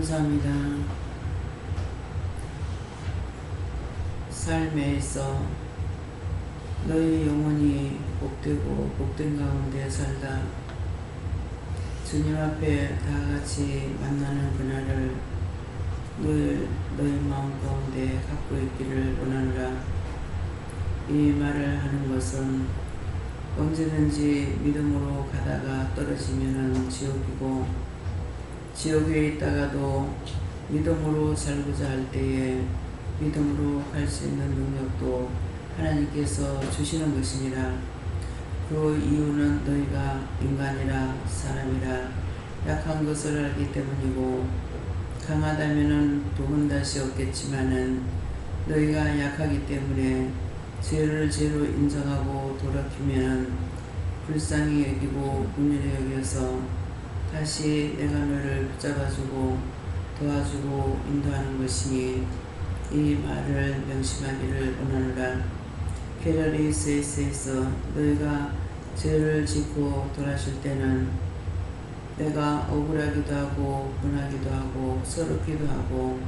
감사합니다. 삶에서 너희 영혼이 복되고 복된 가운데 살다 주님 앞에 다같이 만나는 그날을 너희 마음 가운데 갖고 있기를 원하노라. 이 말을 하는 것은 언제든지 믿음으로 가다가 떨어지면은 지옥이고, 지옥에 있다가도 믿음으로 살고자 할 때에 믿음으로 갈 수 있는 능력도 하나님께서 주시는 것이니라. 그 이유는 너희가 인간이라 사람이라 약한 것을 알기 때문이고, 강하다면은 도금다시 없겠지만은 너희가 약하기 때문에 죄를 죄로 인정하고 돌아키면 불쌍히 여기고 긍휼히 여겨서 다시 내가 너를 붙잡아주고 도와주고 인도하는 것이니 이 말을 명심하기를 원하노라. 계절이 있어 너희가 죄를 짓고 돌아실 때는 내가 억울하기도 하고 분하기도 하고 서럽기도 하고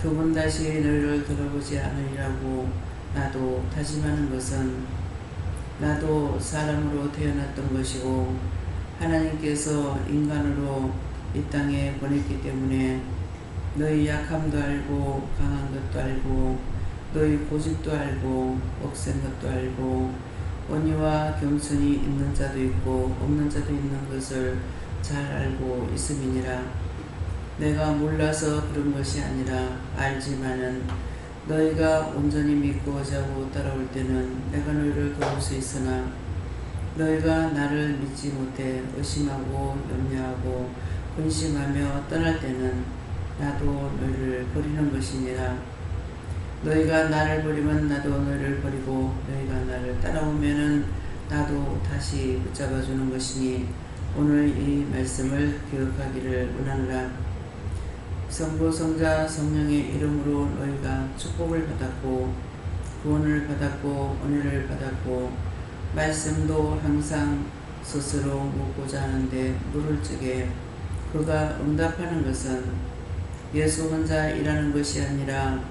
두 번 다시 너희를 돌아보지 않으리라고 나도 다짐하는 것은 나도 사람으로 태어났던 것이고 하나님께서 인간으로 이 땅에 보냈기 때문에 너희 약함도 알고 강한 것도 알고 너희 고집도 알고 억센 것도 알고 온유와 겸손이 있는 자도 있고 없는 자도 있는 것을 잘 알고 있음이니라. 내가 몰라서 그런 것이 아니라 알지만은 너희가 온전히 믿고자 하고 따라올 때는 내가 너희를 도울 수 있으나 너희가 나를 믿지 못해 의심하고 염려하고 근심하며 떠날 때는 나도 너희를 버리는 것이니라. 너희가 나를 버리면 나도 너희를 버리고 너희가 나를 따라오면은 나도 다시 붙잡아주는 것이니 오늘 이 말씀을 기억하기를 원하노라. 성부 성자 성령의 이름으로 너희가 축복을 받았고 구원을 받았고 은혜를 받았고 말씀도 항상 스스로 묻고자 하는데 물을 적에 그가 응답하는 것은 예수 혼자 일하는 것이 아니라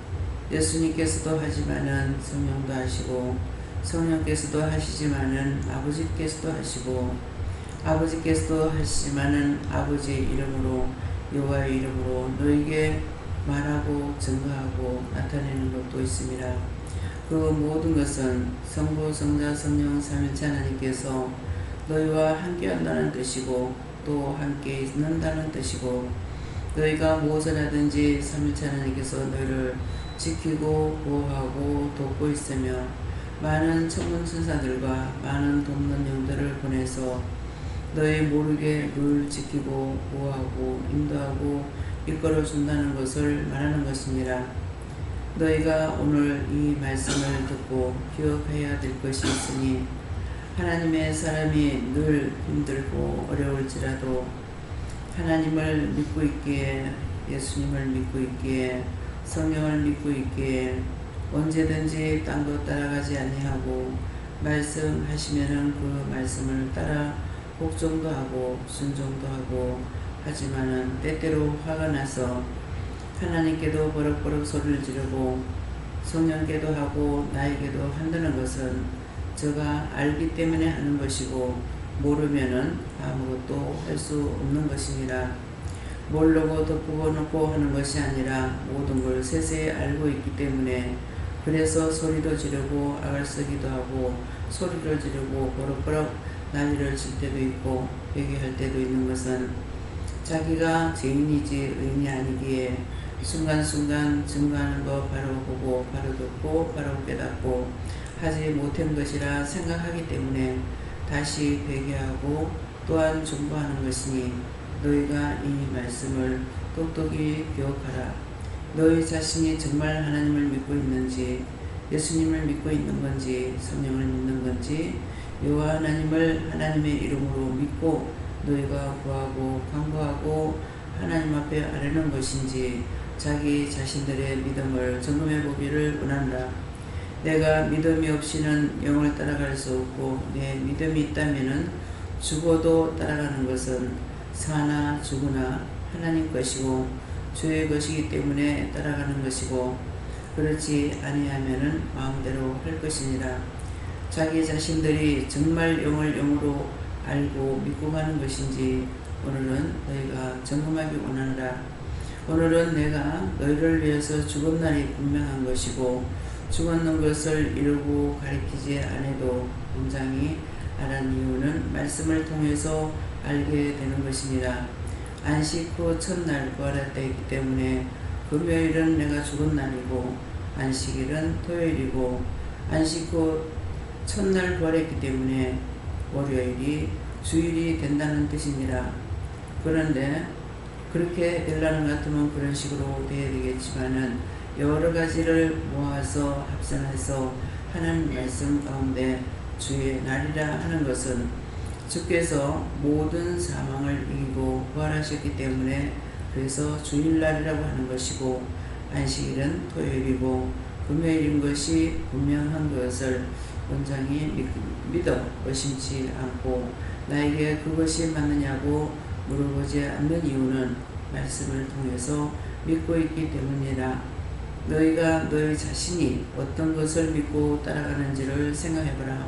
예수님께서도 하지만은 성령도 하시고 성령께서도 하시지만은 아버지께서도 하시고 아버지께서도 하시지만은 아버지 이름으로 여호와의 이름으로 너에게 말하고 증거하고 나타내는 것도 있습니다. 그 모든 것은 성부 성자 성령 삼위일체 하나님께서 너희와 함께 한다는 뜻이고 또 함께 있는다는 뜻이고 너희가 무엇을 하든지 삼위일체 하나님께서 너희를 지키고 보호하고 돕고 있으며 많은 천군 천사들과 많은 돕는 영들을 보내서 너희 모르게 늘 지키고 보호하고 인도하고 이끌어 준다는 것을 말하는 것이니라. 너희가 오늘 이 말씀을 듣고 기억해야 될 것이 있으니 하나님의 사람이 늘 힘들고 어려울지라도 하나님을 믿고 있기에 예수님을 믿고 있기에 성령을 믿고 있기에 언제든지 딴 것 따라가지 아니하고 말씀하시면은 그 말씀을 따라 복종도 하고 순종도 하고 하지만은 때때로 화가 나서 하나님께도 버럭버럭 소리를 지르고 성령께도 하고 나에게도 한다는 것은 저가 알기 때문에 하는 것이고 모르면은 아무것도 할 수 없는 것이니라. 모르고 덮고 놓고 하는 것이 아니라 모든 걸 세세히 알고 있기 때문에 그래서 소리도 지르고 아갈쓰기도 하고 소리를 지르고 버럭버럭 난리를 칠 때도 있고 회개할 때도 있는 것은 자기가 죄인이지 의인이 아니기에 순간순간 증거하는 거 바로 보고 바로 듣고 바로 깨닫고 하지 못한 것이라 생각하기 때문에 다시 회개하고 또한 중보하는 것이니 너희가 이 말씀을 똑똑히 기억하라. 너희 자신이 정말 하나님을 믿고 있는지 예수님을 믿고 있는 건지 성령을 믿는 건지 여호와 하나님을 하나님의 이름으로 믿고 너희가 구하고 간구하고 하나님 앞에 아뢰는 것인지 자기 자신들의 믿음을 점검해 보기를 원한다. 내가 믿음이 없이는 영을 따라갈 수 없고 내 믿음이 있다면은 죽어도 따라가는 것은 사나 죽으나 하나님 것이고 주의 것이기 때문에 따라가는 것이고 그렇지 아니하면은 마음대로 할 것이니라. 자기 자신들이 정말 영을 영으로 알고 믿고 가는 것인지 오늘은 너희가 점검하기 원하노라. 오늘은 내가 너희를 위해서 죽었나니 분명한 것이고 죽었는 것을 이루고 가리키지 않아도 온장이 알한 이유는 말씀을 통해서 알게 되는 것이니라. 안식 후 첫날 부활할 때이기 때문에 금요일은 내가 죽은 날이고 안식일은 토요일이고 안식 후 첫날 부활했기 때문에 월요일이 주일이 된다는 뜻이니라. 그런데 그렇게 되려는 것 같으면 그런 식으로 돼야 되겠지만은 여러 가지를 모아서 합산해서 하는 말씀 가운데 주의 날이라 하는 것은 주께서 모든 사망을 이기고 부활하셨기 때문에 그래서 주일날이라고 하는 것이고 안식일은 토요일이고 금요일인 것이 분명한 것을 원장이 믿어 의심치 않고 나에게 그것이 맞느냐고 물어보지 않는 이유는 말씀을 통해서 믿고 있기 때문이라. 너희가 너희 자신이 어떤 것을 믿고 따라가는지를 생각해보라.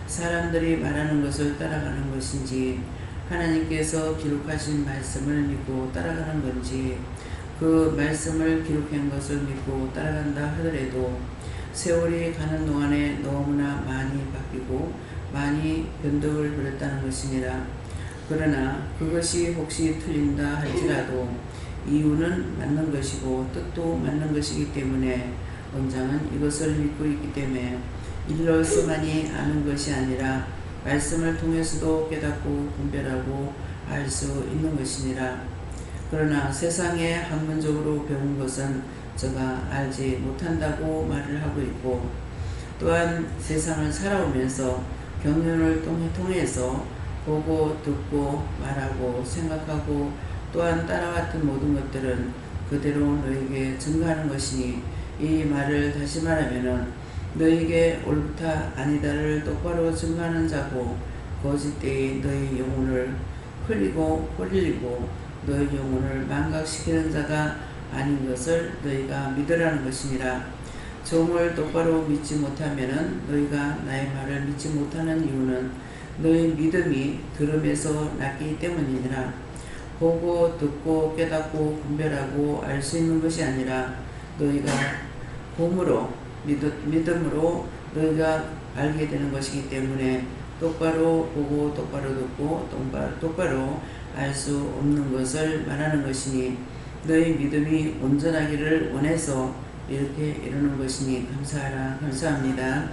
사람들이 말하는 것을 따라가는 것인지 하나님께서 기록하신 말씀을 믿고 따라가는 건지 그 말씀을 기록한 것을 믿고 따라간다 하더라도 세월이 가는 동안에 너무나 많이 바뀌고 많이 변덕을 부렸다는 것이니라. 그러나 그것이 혹시 틀린다 할지라도 이유는 맞는 것이고 뜻도 맞는 것이기 때문에 원장은 이것을 믿고 있기 때문에 일러서만이 아는 것이 아니라 말씀을 통해서도 깨닫고 분별하고 알 수 있는 것이니라. 그러나 세상에 학문적으로 배운 것은 저가 알지 못한다고 말을 하고 있고 또한 세상을 살아오면서 경륜을 통해서 보고 듣고 말하고 생각하고 또한 따라왔던 모든 것들은 그대로 너에게 증거하는 것이니 이 말을 다시 말하면은 너에게 옳다 아니다를 똑바로 증거하는 자고 거짓되이 너희 영혼을 흘리고 홀리고 너희 영혼을 망각시키는 자가 아닌 것을 너희가 믿으라는 것이니라. 종을 똑바로 믿지 못하면은 너희가 나의 말을 믿지 못하는 이유는 너희 믿음이 들음에서 났기 때문이니라. 보고 듣고 깨닫고 분별하고 알 수 있는 것이 아니라 너희가 봄으로 믿음으로 너희가 알게 되는 것이기 때문에 똑바로 보고 똑바로 듣고 똑바로 알 수 없는 것을 말하는 것이니 너희 믿음이 온전하기를 원해서 이렇게 이루는 것이니 감사하라. 감사합니다.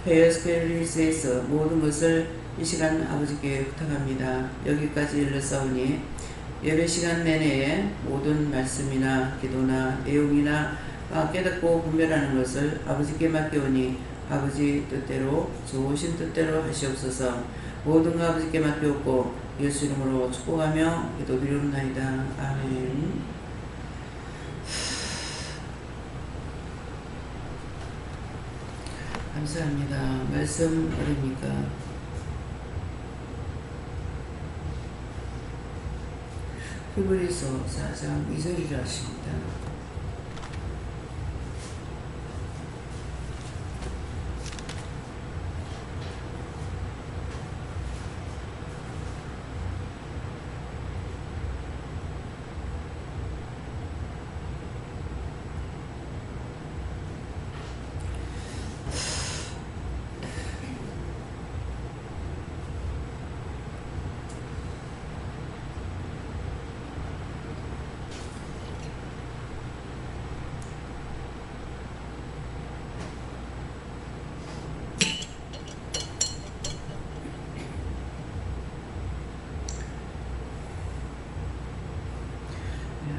헤어스케일리스에서 모든 것을 이 시간 아버지께 부탁합니다. 여기까지 일러싸우니 예배 시간 내내에 모든 말씀이나 기도나 내용이나 깨닫고 분별하는 것을 아버지께 맡겨오니 아버지 뜻대로 좋으신 뜻대로 하시옵소서. 모든 거 아버지께 맡겨오고 예수 이름으로 축복하며 기도드리옵나이다. 아멘. 감사합니다. 말씀 어렵니까? 히브리서 4장 2절이라 하십니다.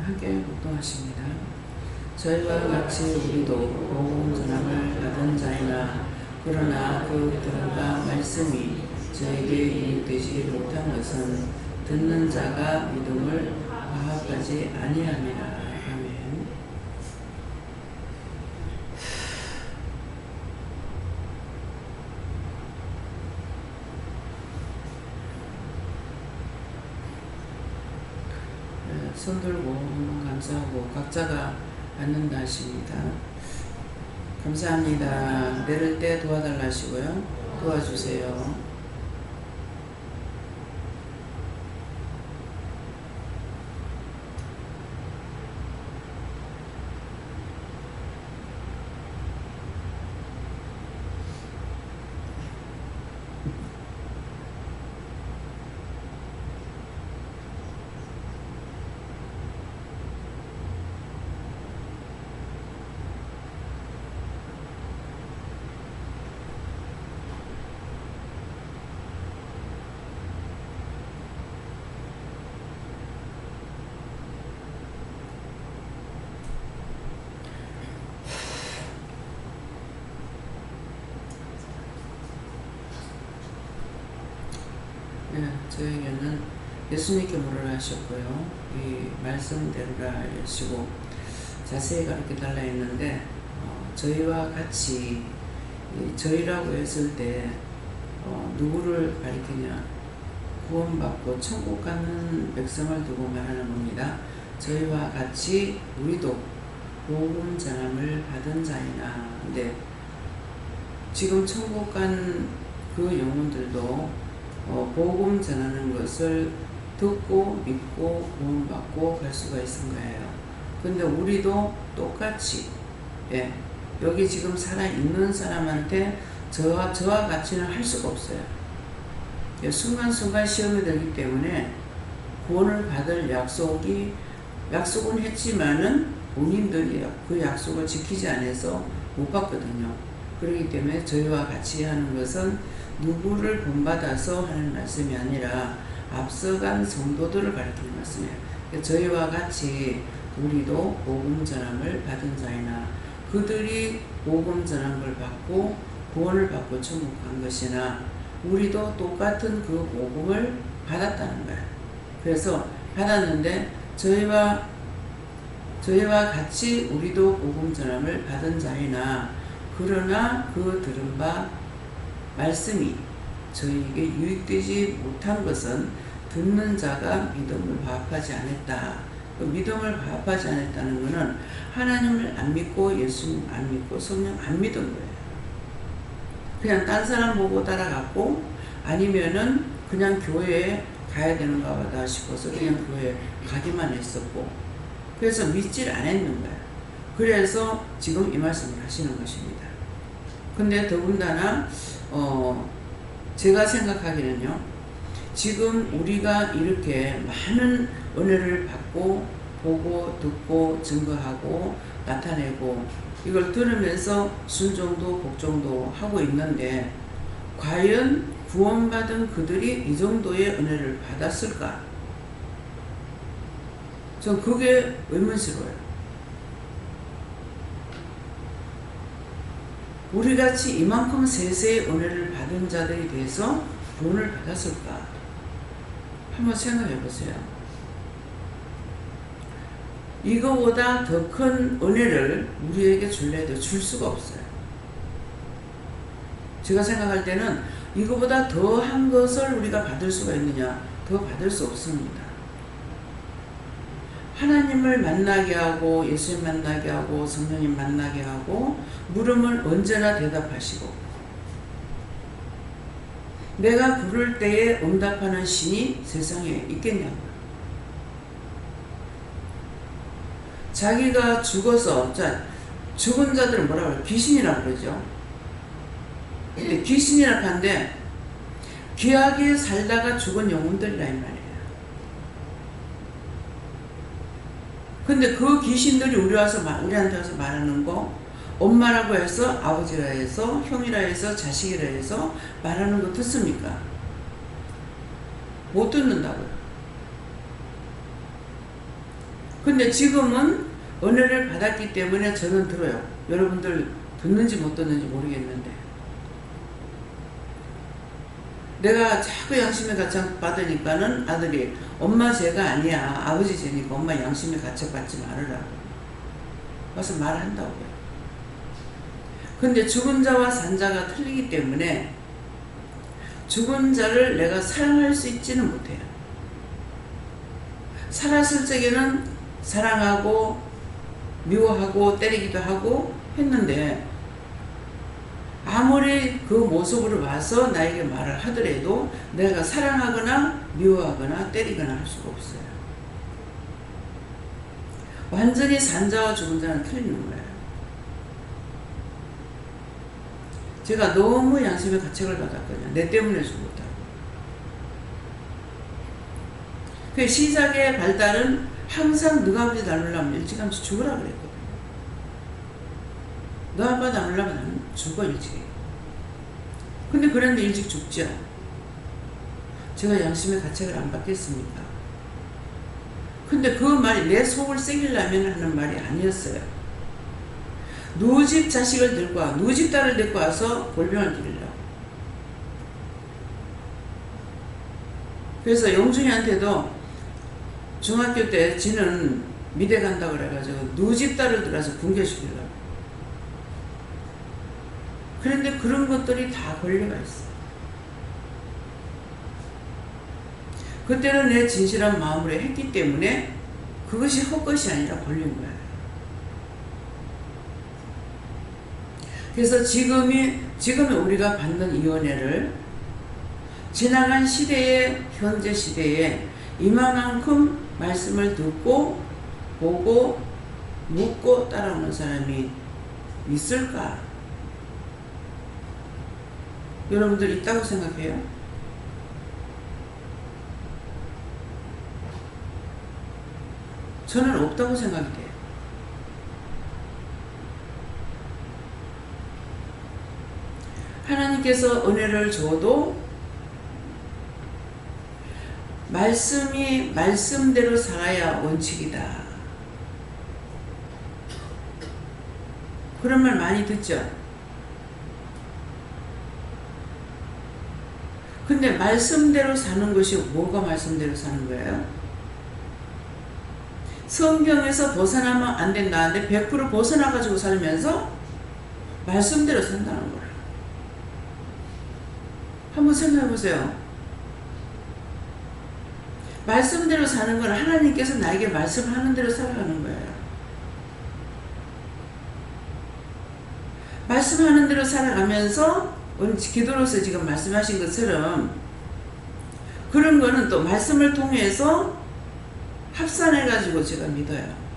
함께 복동하십니다. 저희와 같이 우리도 복음 전함을 받은 자이나 그러나 그 들어가 말씀이 저에게 이익되지 못한 것은 듣는 자가 믿음을 파악하지 아니함이라. 아멘. 손 들고 한번 감사하고 각자가 받는다 하십니다. 감사합니다. 내릴 때 도와달라 하시고요. 도와주세요. 네, 저에게는 예수님께 물으라 하셨고요. 이 말씀대로라 하시고 자세히 가르쳐 달라 했는데 저희와 같이 저희라고 했을 때 누구를 가리키냐? 구원받고 천국 가는 백성을 두고 말하는 겁니다. 저희와 같이 우리도 복음 전함을 받은 자이나. 근데 지금 천국 간 그 영혼들도 복음 전하는 것을 듣고 믿고 구원받고 갈 수가 있은 거예요. 근데 우리도 똑같이 여기 지금 살아있는 사람한테 저와 같이는 할 수가 없어요. 순간순간 시험이 되기 때문에 구원을 받을 약속은 했지만은 본인들이 그 약속을 지키지 않아서 못 받거든요. 그렇기 때문에 저희와 같이 하는 것은 누구를 본받아서 하는 말씀이 아니라 앞서간 성도들을 가리키는 말씀이에요. 저희와 같이 우리도 복음 전함을 받은 자이나, 그들이 복음 전함을 받고 구원을 받고 천국 간 것이나 우리도 똑같은 그 복음을 받았다는 거예요. 그래서 받았는데 저희와 같이 우리도 복음 전함을 받은 자이나, 그러나 그 들은 바 말씀이 저희에게 유익되지 못한 것은 듣는 자가 믿음을 파악하지 않았다. 그 믿음을 파악하지 않았다는 것은 하나님을 안 믿고 예수님 안 믿고 성령 안 믿은 거예요. 그냥 딴 사람 보고 따라갔고, 아니면은 그냥 교회에 가야 되는가 보다 싶어서 그냥 교회에 가기만 했었고, 그래서 믿질 않았는 거예요. 그래서 지금 이 말씀을 하시는 것입니다. 근데 더군다나 제가 생각하기는요, 지금 우리가 이렇게 많은 은혜를 받고 보고 듣고 증거하고 나타내고 이걸 들으면서 순종도 복종도 하고 있는데, 과연 구원받은 그들이 이 정도의 은혜를 받았을까? 전 그게 의문스러워요. 우리같이 이만큼 세세의 은혜를 받은 자들이 돼서 구원을 받았을까? 한번 생각해 보세요. 이거보다 더 큰 은혜를 우리에게 줄래도 줄 수가 없어요. 제가 생각할 때는 이거보다 더한 것을 우리가 받을 수가 있느냐? 더 받을 수 없습니다. 하나님을 만나게 하고 예수님 만나게 하고 성령님 만나게 하고 물으면 언제나 대답하시고, 내가 부를 때에 응답하는 신이 세상에 있겠냐고요. 자기가 죽어서, 죽은 자들은 뭐라고 해요? 귀신이라고 그러죠. 근데 귀신이라고 하는데 귀하게 살다가 죽은 영혼들이라 이 말이에요. 근데 그 귀신들이 우리한테 와서 말하는 거, 엄마라고 해서 아버지라 해서 형이라 해서 자식이라 해서 말하는 거 듣습니까? 못 듣는다고요. 근데 지금은 은혜를 받았기 때문에 저는 들어요. 여러분들 듣는지 못 듣는지 모르겠는데, 내가 자꾸 양심의 가책 받으니까는 아들이 엄마 죄가 아니야, 아버지 죄니까 엄마 양심의 가책 받지 말으라 와서 말한다고요. 근데 죽은 자와 산 자가 틀리기 때문에 죽은 자를 내가 사랑할 수 있지는 못해요. 살았을 적에는 사랑하고 미워하고 때리기도 하고 했는데 아무리 그 모습으로 와서 나에게 말을 하더라도 내가 사랑하거나 미워하거나 때리거나 할 수가 없어요. 완전히 산 자와 죽은 자는 틀리는 거예요. 제가 너무 양심의 가책을 받았거든요. 내 때문에 죽었다고. 그 시작의 발달은 항상 너가 아버지 닮으려면 일찌감치 죽으라 그랬거든요. 너 아빠 닮으려면 나는 죽어 일찍. 근데 그런데 일찍 죽죠. 제가 양심의 가책을 안 받겠습니까? 근데 그 말이 내 속을 새기려면 하는 말이 아니었어요. 누집 자식을 들고 와, 누집 딸을 데리고 와서 골병을 기르려고. 그래서 영준이한테도 중학교 때 지는 미대 간다고 그래가지고 누집 딸을 들어서 붕괴시키려고. 그런데 그런 것들이 다 권리가 있어. 그때는 내 진실한 마음으로 했기 때문에 그것이 헛것이 아니라 권리인 거야. 그래서 지금의 우리가 받는 이 은혜를 지나간 시대에, 현재 시대에 이만큼 말씀을 듣고 보고 묻고 따라오는 사람이 있을까? 여러분들 있다고 생각해요? 저는 없다고 생각이 돼요. 하나님께서 은혜를 줘도 말씀이 말씀대로 살아야 원칙이다. 그런 말 많이 듣죠? 근데 말씀대로 사는 것이 뭐가 말씀대로 사는 거예요? 성경에서 벗어나면 안 된다는데 100% 벗어나가지고 살면서 말씀대로 산다는 거예요. 한번 생각해 보세요. 말씀대로 사는 건 하나님께서 나에게 말씀하는 대로 살아가는 거예요. 말씀하는 대로 살아가면서 오늘 기도로서 지금 말씀하신 것처럼 그런 거는 또 말씀을 통해서 합산해가지고 제가 믿어요.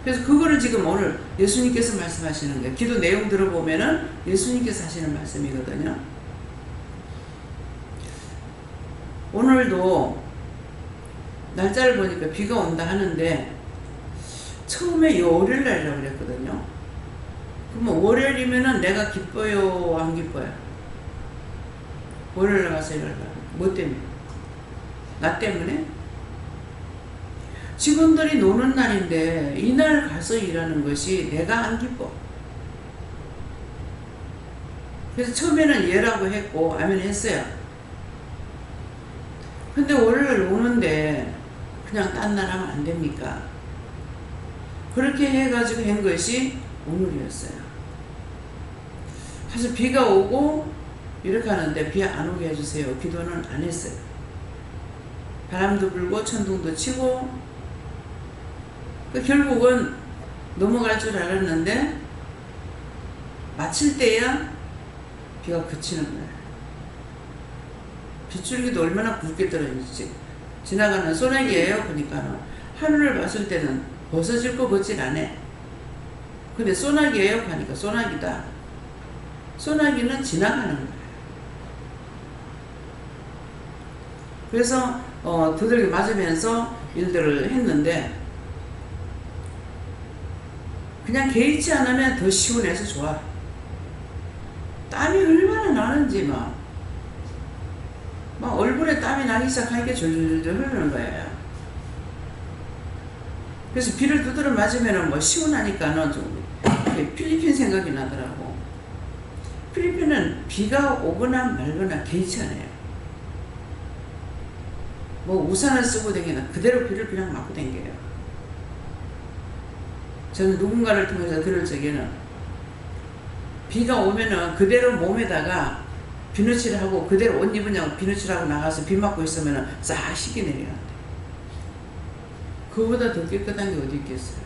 그래서 그거를 지금 오늘 예수님께서 말씀하시는 거예요. 기도 내용 들어보면은 예수님께서 하시는 말씀이거든요. 오늘도 날짜를 보니까 비가 온다 하는데 처음에 월요일날이라고 그랬거든요. 그러면 월요일이면은 내가 기뻐요 안 기뻐요? 월요일날 가서 일하려고. 뭐 때문에? 나 때문에? 직원들이 노는 날인데 이날 가서 일하는 것이 내가 안 기뻐. 그래서 처음에는 예라고 했고 아멘 했어요. 근데 월요일 오는데 그냥 딴 날 하면 안 됩니까? 그렇게 해가지고 한 것이 오늘이었어요. 그래서 비가 오고 이렇게 하는데 비 안 오게 해주세요. 기도는 안 했어요. 바람도 불고 천둥도 치고 결국은 넘어갈 줄 알았는데 마칠 때야 비가 그치는 거예요. 빗줄기도 얼마나 굵게 떨어지지. 지나가는 소나기예요. 그러니까 하늘을 봤을 때는 벗어질 거 벗질 않아. 근데 소나기예요. 하니까 소나기다. 소나기는 지나가는 거예요. 그래서 두들겨 맞으면서 일들을 했는데 그냥 개의치 않으면 더 시원해서 좋아. 땀이 얼마나 나는지 막 얼굴에 땀이 나기 시작하니까 졸졸졸 흐르는 거예요. 그래서 비를 두드려 맞으면 뭐 시원하니까는 좀 필리핀 생각이 나더라고. 필리핀은 비가 오거나 말거나 개의치 않아요. 뭐 우산을 쓰고 다니나 그대로 비를 그냥 맞고 다녀요. 저는 누군가를 통해서 들을 적에는 비가 오면은 그대로 몸에다가 비누칠하고 그대로 옷 입으냐고 비누칠하고 나가서 비 맞고 있으면 싹 씻기 내려간대. 그거보다 더 깨끗한 게 어디 있겠어요.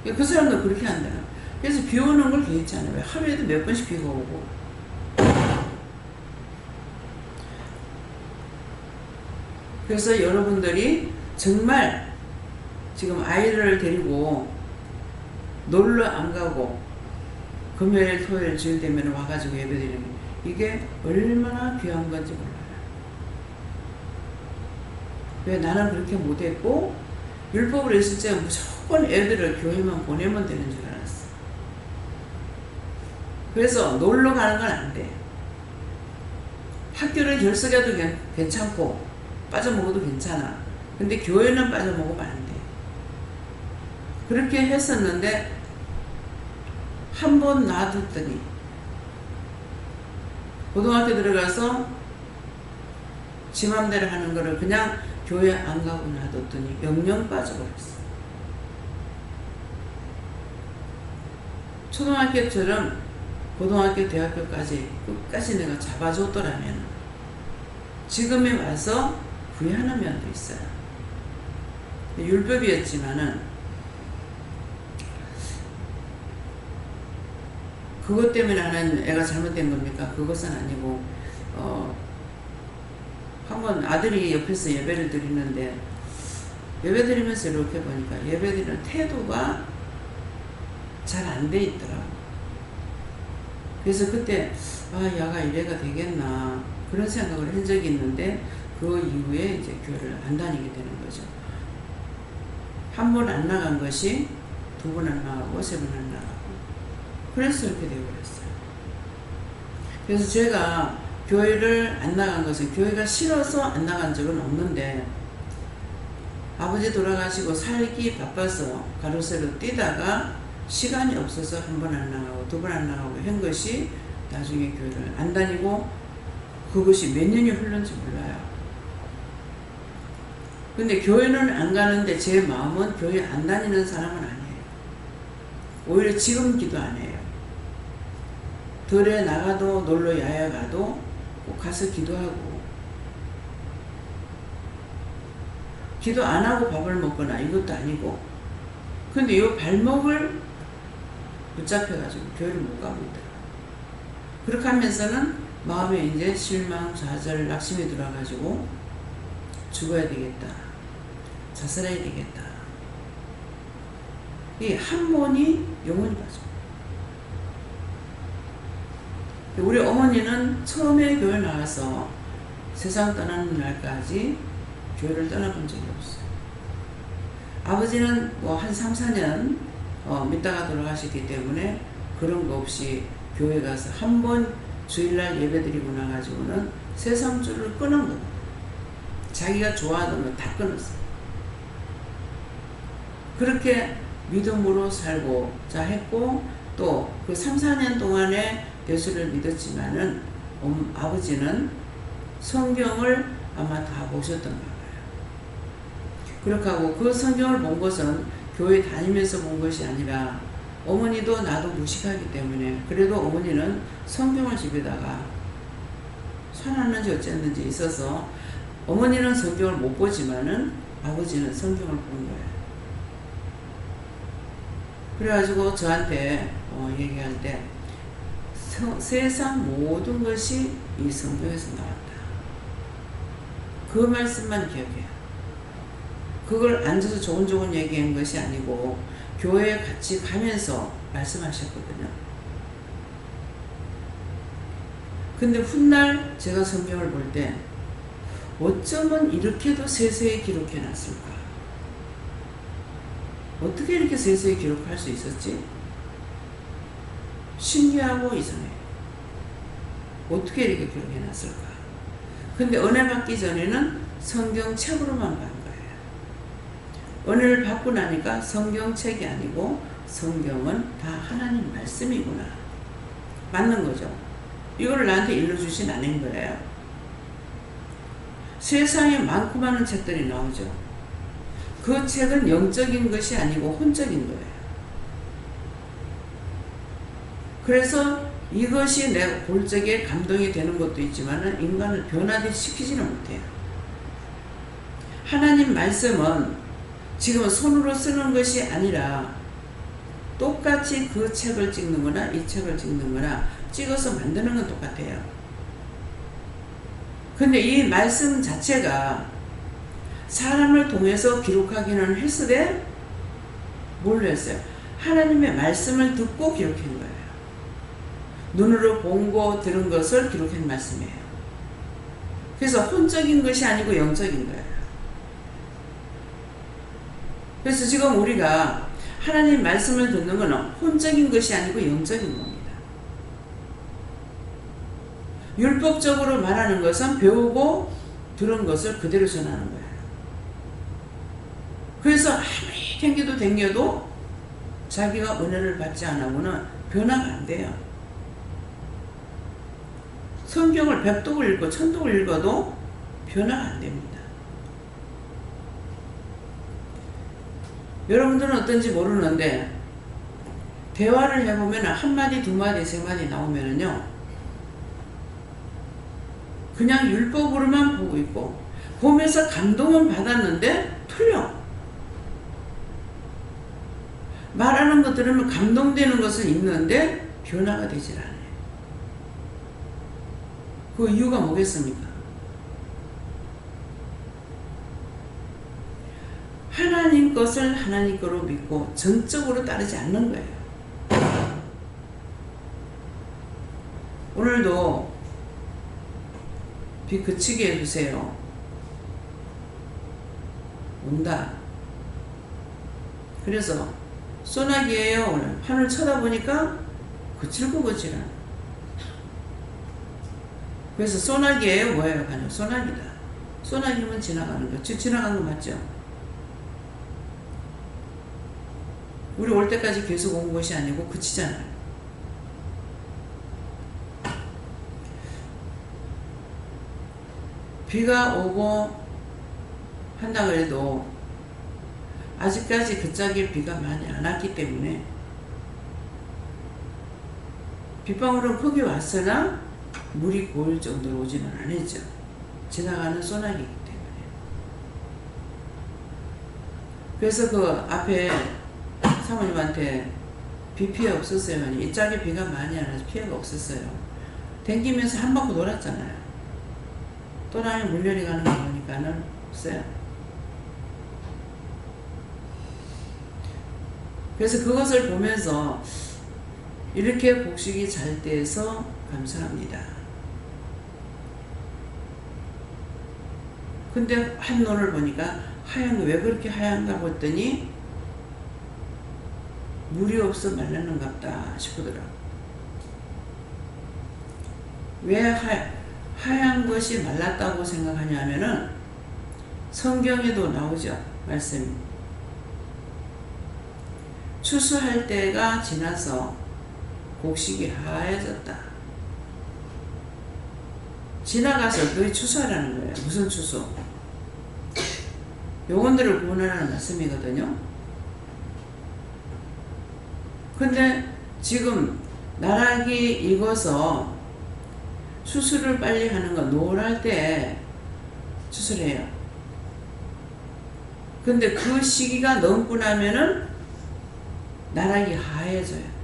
그 사람도 그렇게 한다. 그래서 비 오는 걸 괜찮아요. 하루에도 몇 번씩 비가 오고. 그래서 여러분들이 정말 지금 아이를 데리고 놀러 안 가고 금요일, 토요일, 주일 되면 와가지고 예배드리는 이게 얼마나 귀한 건지 몰라요. 왜 나는 그렇게 못했고 율법으로 했을 때 무조건 애들을 교회만 보내면 되는 줄 알았어. 그래서 놀러 가는 건 안 돼. 학교를 결석해도 괜찮고 빠져먹어도 괜찮아. 근데 교회는 빠져먹으면 안 돼. 그렇게 했었는데 한 번 놔뒀더니 고등학교 들어가서 지 맘대로 하는 거를 그냥 교회 안 가고 놔뒀더니 영영 빠져버렸어. 초등학교처럼 고등학교, 대학교까지 끝까지 내가 잡아줬더라면 지금에 와서 후회하는 면도 있어요. 율법이었지만은 그것 때문에 하는 애가 잘못된 겁니까? 그것은 아니고 한번 아들이 옆에서 예배를 드리는데 예배 드리면서 이렇게 보니까 예배 드리는 태도가 잘 안 돼 있더라고. 그래서 그때 야가 이래가 되겠나 그런 생각을 한 적이 있는데 그 이후에 이제 교회를 안 다니게 되는 거죠. 한 번 안 나간 것이 두 번 안 나가고 세 번 안 나가고 그래서 이렇게 되어버렸어요. 그래서 제가 교회를 안 나간 것은 교회가 싫어서 안 나간 적은 없는데 아버지 돌아가시고 살기 바빠서 가로세로 뛰다가 시간이 없어서 한 번 안 나가고 두 번 안 나가고 한 것이 나중에 교회를 안 다니고 그것이 몇 년이 흘렀는지 몰라요. 근데 교회는 안 가는데 제 마음은 교회 안 다니는 사람은 아니에요. 오히려 지금 기도 안 해요. 덜에 나가도 놀러 야야 가도 꼭 가서 기도하고 기도 안 하고 밥을 먹거나 이것도 아니고 근데 이 발목을 붙잡혀가지고 교회를 못 가고 있더라고요. 그렇게 하면서는 마음에 이제 실망, 좌절, 낙심이 들어가지고 죽어야 되겠다. 자살해야 되겠다. 이 한 번이 영원히 빠져. 우리 어머니는 처음에 교회 나와서 세상 떠나는 날까지 교회를 떠나본 적이 없어요. 아버지는 뭐 한 3, 4년 믿다가 돌아가셨기 때문에 그런 거 없이 교회 가서 한 번 주일날 예배 드리고 나가지고는 세상 줄을 끊은 거예요. 자기가 좋아하던 거 다 끊었어요. 그렇게 믿음으로 살고자 했고 또 그 3, 4년 동안에 예수를 믿었지만은 아버지는 성경을 아마 다 보셨던 거예요. 그렇게 하고 그 성경을 본 것은 교회 다니면서 본 것이 아니라 어머니도 나도 무식하기 때문에 그래도 어머니는 성경을 집에다가 사놨는지 어쨌는지 있어서 어머니는 성경을 못 보지만은 아버지는 성경을 본 거예요. 그래가지고 저한테 얘기할 때 세상 모든 것이 이 성경에서 나왔다. 그 말씀만 기억해요. 그걸 앉아서 조곤조곤 얘기한 것이 아니고 교회에 같이 가면서 말씀하셨거든요. 근데 훗날 제가 성경을 볼 때 어쩌면 이렇게도 세세히 기록해 놨을까? 어떻게 이렇게 세세히 기록할 수 있었지? 신기하고 이상해. 어떻게 이렇게 기록해 놨을까? 근데 은혜 받기 전에는 성경책으로만 본 거예요. 은혜를 받고 나니까 성경책이 아니고 성경은 다 하나님 말씀이구나. 맞는 거죠. 이걸 나한테 일러주신 아닌 거예요. 세상에 많고 많은 책들이 나오죠. 그 책은 영적인 것이 아니고 혼적인 거예요. 그래서 이것이 내 볼 적에 감동이 되는 것도 있지만 인간을 변화시키지는 못해요. 하나님 말씀은 지금 손으로 쓰는 것이 아니라 똑같이 그 책을 찍는 거나 이 책을 찍는 거나 찍어서 만드는 건 똑같아요. 근데 이 말씀 자체가 사람을 통해서 기록하기는 했으되 뭘로 했어요? 하나님의 말씀을 듣고 기록한 거예요. 눈으로 본 거 들은 것을 기록한 말씀이에요. 그래서 혼적인 것이 아니고 영적인 거예요. 그래서 지금 우리가 하나님 말씀을 듣는 것은 혼적인 것이 아니고 영적인 겁니다. 율법적으로 말하는 것은 배우고 들은 것을 그대로 전하는 거예요. 그래서 아무리 댕겨도 자기가 은혜를 받지 않으면 변화가 안 돼요. 성경을 100독을 읽고 1000독을 읽어도 변화가 안 됩니다. 여러분들은 어떤지 모르는데 대화를 해보면 한마디, 두마디, 세마디 나오면은요 그냥 율법으로만 보고 있고 보면서 감동은 받았는데 틀려. 말하는 거 들으면 감동되는 것은 있는데 변화가 되질 않아요. 그 이유가 뭐겠습니까? 하나님 것을 하나님 거로 믿고 전적으로 따르지 않는 거예요. 오늘도 비 그치게 해주세요. 온다. 그래서 소나기예요. 오늘 하늘 쳐다보니까 그칠 거 그치라. 그래서 소나기예요. 뭐예요? 그냥 소나기다. 소나기면 지나가는 거. 지나가는 거 맞죠? 우리 올 때까지 계속 온 것이 아니고 그치잖아요. 비가 오고 한다 그래도 아직까지 그 짝에 비가 많이 안 왔기 때문에 빗방울은 크게 왔으나 물이 고일 정도로 오지는 않았죠. 지나가는 소나기이기 때문에. 그래서 그 앞에 사모님한테 비 피해 없었어요. 이 짝에 비가 많이 안 와서 피해가 없었어요. 댕기면서 한 바퀴 돌았잖아요. 또라이 물려리 가는 거 보니까는 없어요. 그래서 그것을 보면서 이렇게 복식이 잘 돼서 감사합니다. 근데 한눈을 보니까 하얀 거 왜 그렇게 하얀가 봤더니 물이 없어 말랐는갑다 싶더라고. 왜 하얀 것이 말랐다고 생각하냐면은 성경에도 나오죠. 말씀이. 추수할 때가 지나서 곡식이 하얘졌다. 지나가서 그게 추수하라는 거예요. 무슨 추수? 영혼들을 구원하라는 말씀이거든요. 근데 지금 나락이 익어서 추수를 빨리 하는 건 노을할 때 추수를 해요. 근데 그 시기가 넘고 나면은 나락이 하얘져요.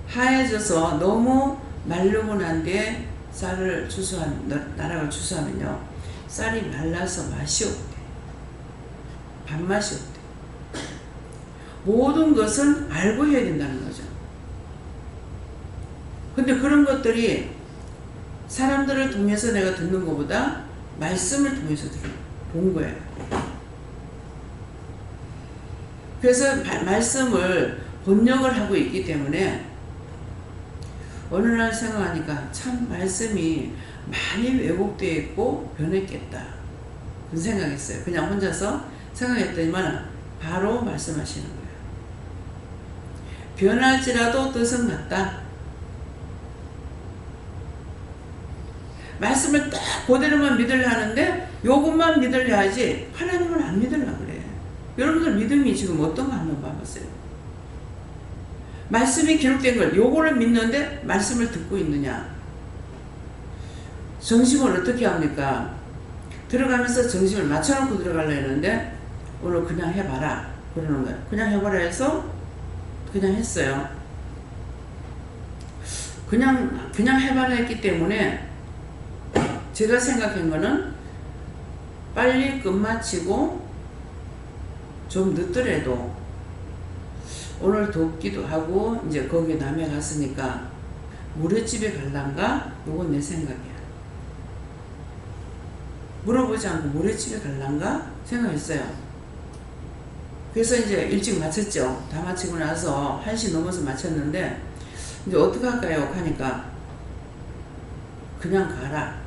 하얘져서 너무 마르고 난 뒤에 나락을 추수하면요. 쌀이 말라서 맛이 없대. 밥맛이 없대. 모든 것은 알고 해야 된다는 거죠. 근데 그런 것들이 사람들을 통해서 내가 듣는 것보다 말씀을 통해서 본 거예요. 그래서 말씀을 번역을 하고 있기 때문에 어느 날 생각하니까 참 말씀이 많이 왜곡되어 있고 변했겠다. 그런 생각했어요. 그냥 혼자서 생각했더니만 바로 말씀하시는 거예요. 변할지라도 뜻은 같다. 말씀을 딱 그대로만 믿으려 하는데 요것만 믿으려 하지 하나님은 안 믿으려 그래. 여러분들 믿음이 지금 어떤가 한번 봐보세요. 말씀이 기록된 걸 요거를 믿는데 말씀을 듣고 있느냐. 정심을 어떻게 합니까? 들어가면서 정심을 맞춰놓고 들어가려 했는데 오늘 그냥 해봐라 그러는 거예요. 그냥 해봐라 해서 그냥 했어요. 그냥 해봐라 했기 때문에 제가 생각한 거는 빨리 끝마치고 좀 늦더라도 오늘 돕기도 하고 이제 거기 남해 갔으니까 물회집에 갈란가? 요건 내 생각이야. 물어보지 않고 물회집에 갈란가? 생각했어요. 그래서 이제 일찍 마쳤죠. 다 마치고 나서 1시 넘어서 마쳤는데 이제 어떡할까요? 하니까 그냥 가라.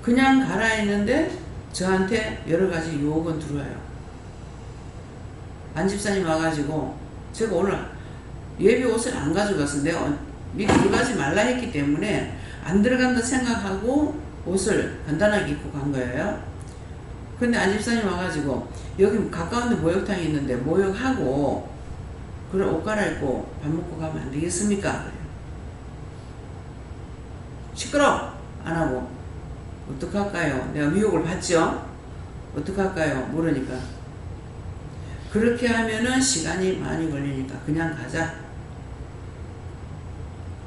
그냥 가라 했는데 저한테 여러 가지 유혹은 들어와요. 안 집사님 와가지고 제가 오늘 예비 옷을 안 가져가서 내가 들어가지 말라 했기 때문에 안 들어간다 생각하고 옷을 간단하게 입고 간 거예요. 근데 안 집사님 와가지고 여기 가까운 데 목욕탕이 있는데 목욕하고 그래 옷 갈아입고 밥 먹고 가면 안 되겠습니까? 시끄러! 안 하고 어떡할까요? 내가 미혹을 받죠? 어떡할까요? 모르니까. 그렇게 하면은 시간이 많이 걸리니까 그냥 가자.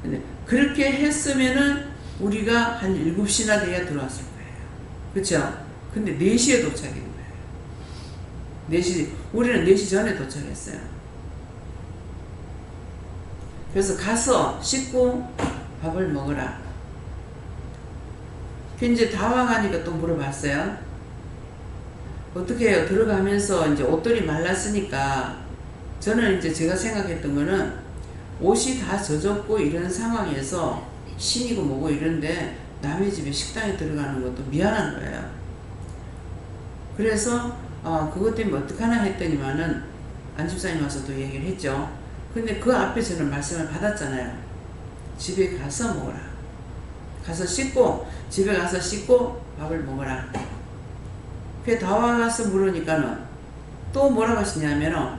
근데 그렇게 했으면은 우리가 한 7시나 돼야 들어왔을 거예요. 그쵸? 근데 4시에 도착인 거예요. 4시, 우리는 4시 전에 도착했어요. 그래서 가서 씻고 밥을 먹으라. 이제 다 와가니까 또 물어봤어요. 어떻게 해요? 들어가면서 이제 옷들이 말랐으니까 저는 이제 제가 생각했던 거는 옷이 다 젖었고 이런 상황에서 신이고 뭐고 이런데 남의 집에 식당에 들어가는 것도 미안한 거예요. 그래서 그것 때문에 어떡하나 했더니만은 안 집사님 와서 또 얘기를 했죠. 근데 그 앞에 저는 말씀을 받았잖아요. 집에 가서 먹어라. 가서 씻고 집에 가서 씻고 밥을 먹어라. 그게 다 와가서 물으니까는 또 뭐라고 하시냐면은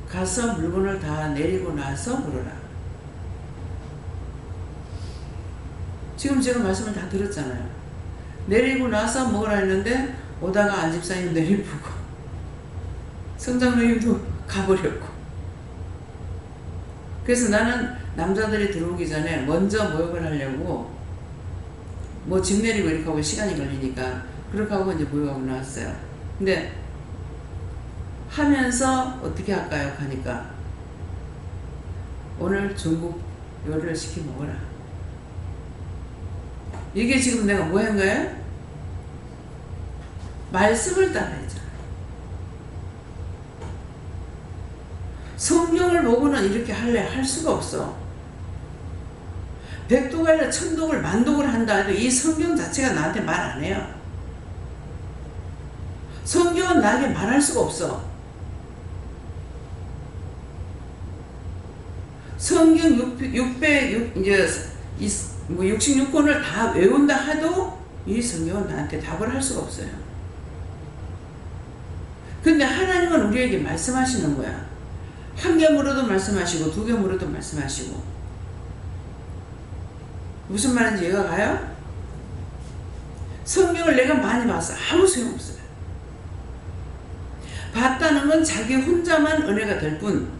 가서 물건을 다 내리고 나서 물어라. 지금 제가 말씀을 다 들었잖아요. 내리고 나서 먹으라 했는데 오다가 안 집사님 내리보고 성장로님도 가버렸고. 그래서 나는 남자들이 들어오기 전에 먼저 모욕을 하려고 뭐 집 내리고 이렇게 하고 시간이 걸리니까 그렇게 하고 이제 모욕하고 나왔어요. 근데 하면서 어떻게 할까요? 하니까 오늘 중국 요리를 시켜 먹어라. 이게 지금 내가 뭐 한 거예요? 말씀을 따라했잖아요. 성경을 보고는 이렇게 할 수가 없어. 백독을, 천독을, 만독을 한다 해도 이 성경 자체가 나한테 말 안 해요. 성경은 나에게 말할 수가 없어. 성경 66권을 다 외운다 하도 이 성경은 나한테 답을 할 수가 없어요. 근데 하나님은 우리에게 말씀하시는 거야. 한 개 물어도 말씀하시고 두 개 물어도 말씀하시고. 무슨 말인지 이해가 가요? 성경을 내가 많이 봤어. 아무 소용없어요. 봤다는 건 자기 혼자만 은혜가 될 뿐,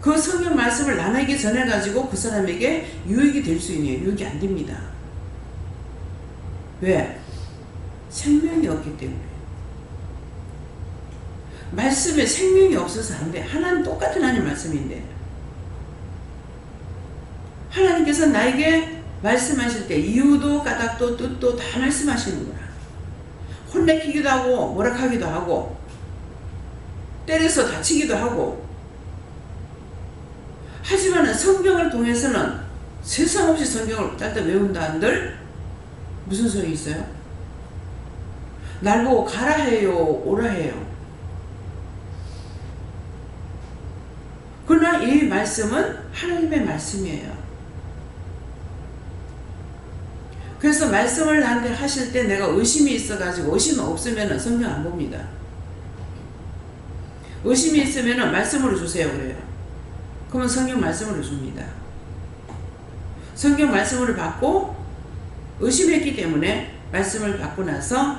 그 성경 말씀을 남에게 전해가지고 그 사람에게 유익이 될 수 있는 유익이 안 됩니다. 왜? 생명이 없기 때문에. 말씀에 생명이 없어서 안 돼. 하나님 똑같은 하나님 말씀인데 하나님께서 나에게 말씀하실 때 이유도 까닭도 뜻도 다 말씀하시는 거야. 혼내키기도 하고 뭐락하기도 하고 때려서 다치기도 하고. 하지만 성경을 통해서는 세상 없이 성경을 짧게 외운다 한들 무슨 소용이 있어요? 날 보고 가라 해요, 오라 해요. 그러나 이 말씀은 하나님의 말씀이에요. 그래서 말씀을 나한테 하실 때 내가 의심이 있어가지고, 의심 없으면 성경 안 봅니다. 의심이 있으면 말씀으로 주세요 그래요. 그러면 성경 말씀으로 줍니다. 성경 말씀으로 받고 의심했기 때문에 말씀을 받고 나서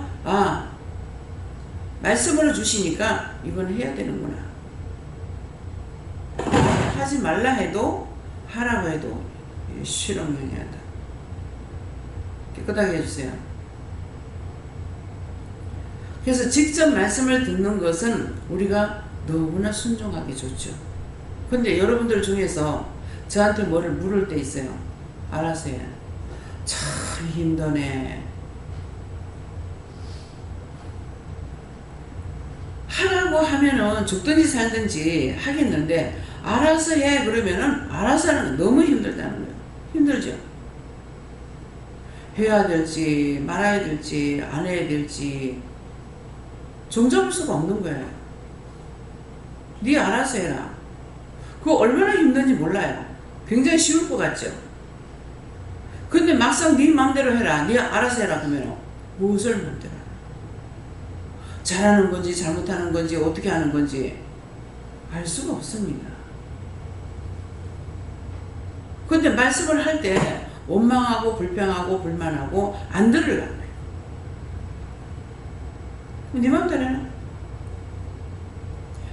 말씀으로 주시니까 이건 해야 되는구나. 하지 말라 해도 하라고 해도 실험명령하다. 깨끗하게 해주세요. 그래서 직접 말씀을 듣는 것은 우리가 너무나 순종하기 좋죠. 근데 여러분들 중에서 저한테 뭐를 물을 때 있어요. 알아서 해. 참 힘드네. 하라고 하면은 죽든지 살든지 하겠는데 알아서 해 그러면은 알아서 하는 건 너무 힘들다는 거예요. 힘들죠. 해야 될지 말아야 될지 안 해야 될지 종잡을 수가 없는 거예요. 네 알아서 해라. 그거 얼마나 힘든지 몰라요. 굉장히 쉬울 것 같죠. 근데 막상 네 마음대로 해라. 네 알아서 해라 그러면 무엇을 마음대로 하라. 잘하는 건지 잘못하는 건지 어떻게 하는 건지 알 수가 없습니다. 근데 말씀을 할 때 원망하고 불평하고 불만하고 안 들으려고 해요. 네 마음대로 해라.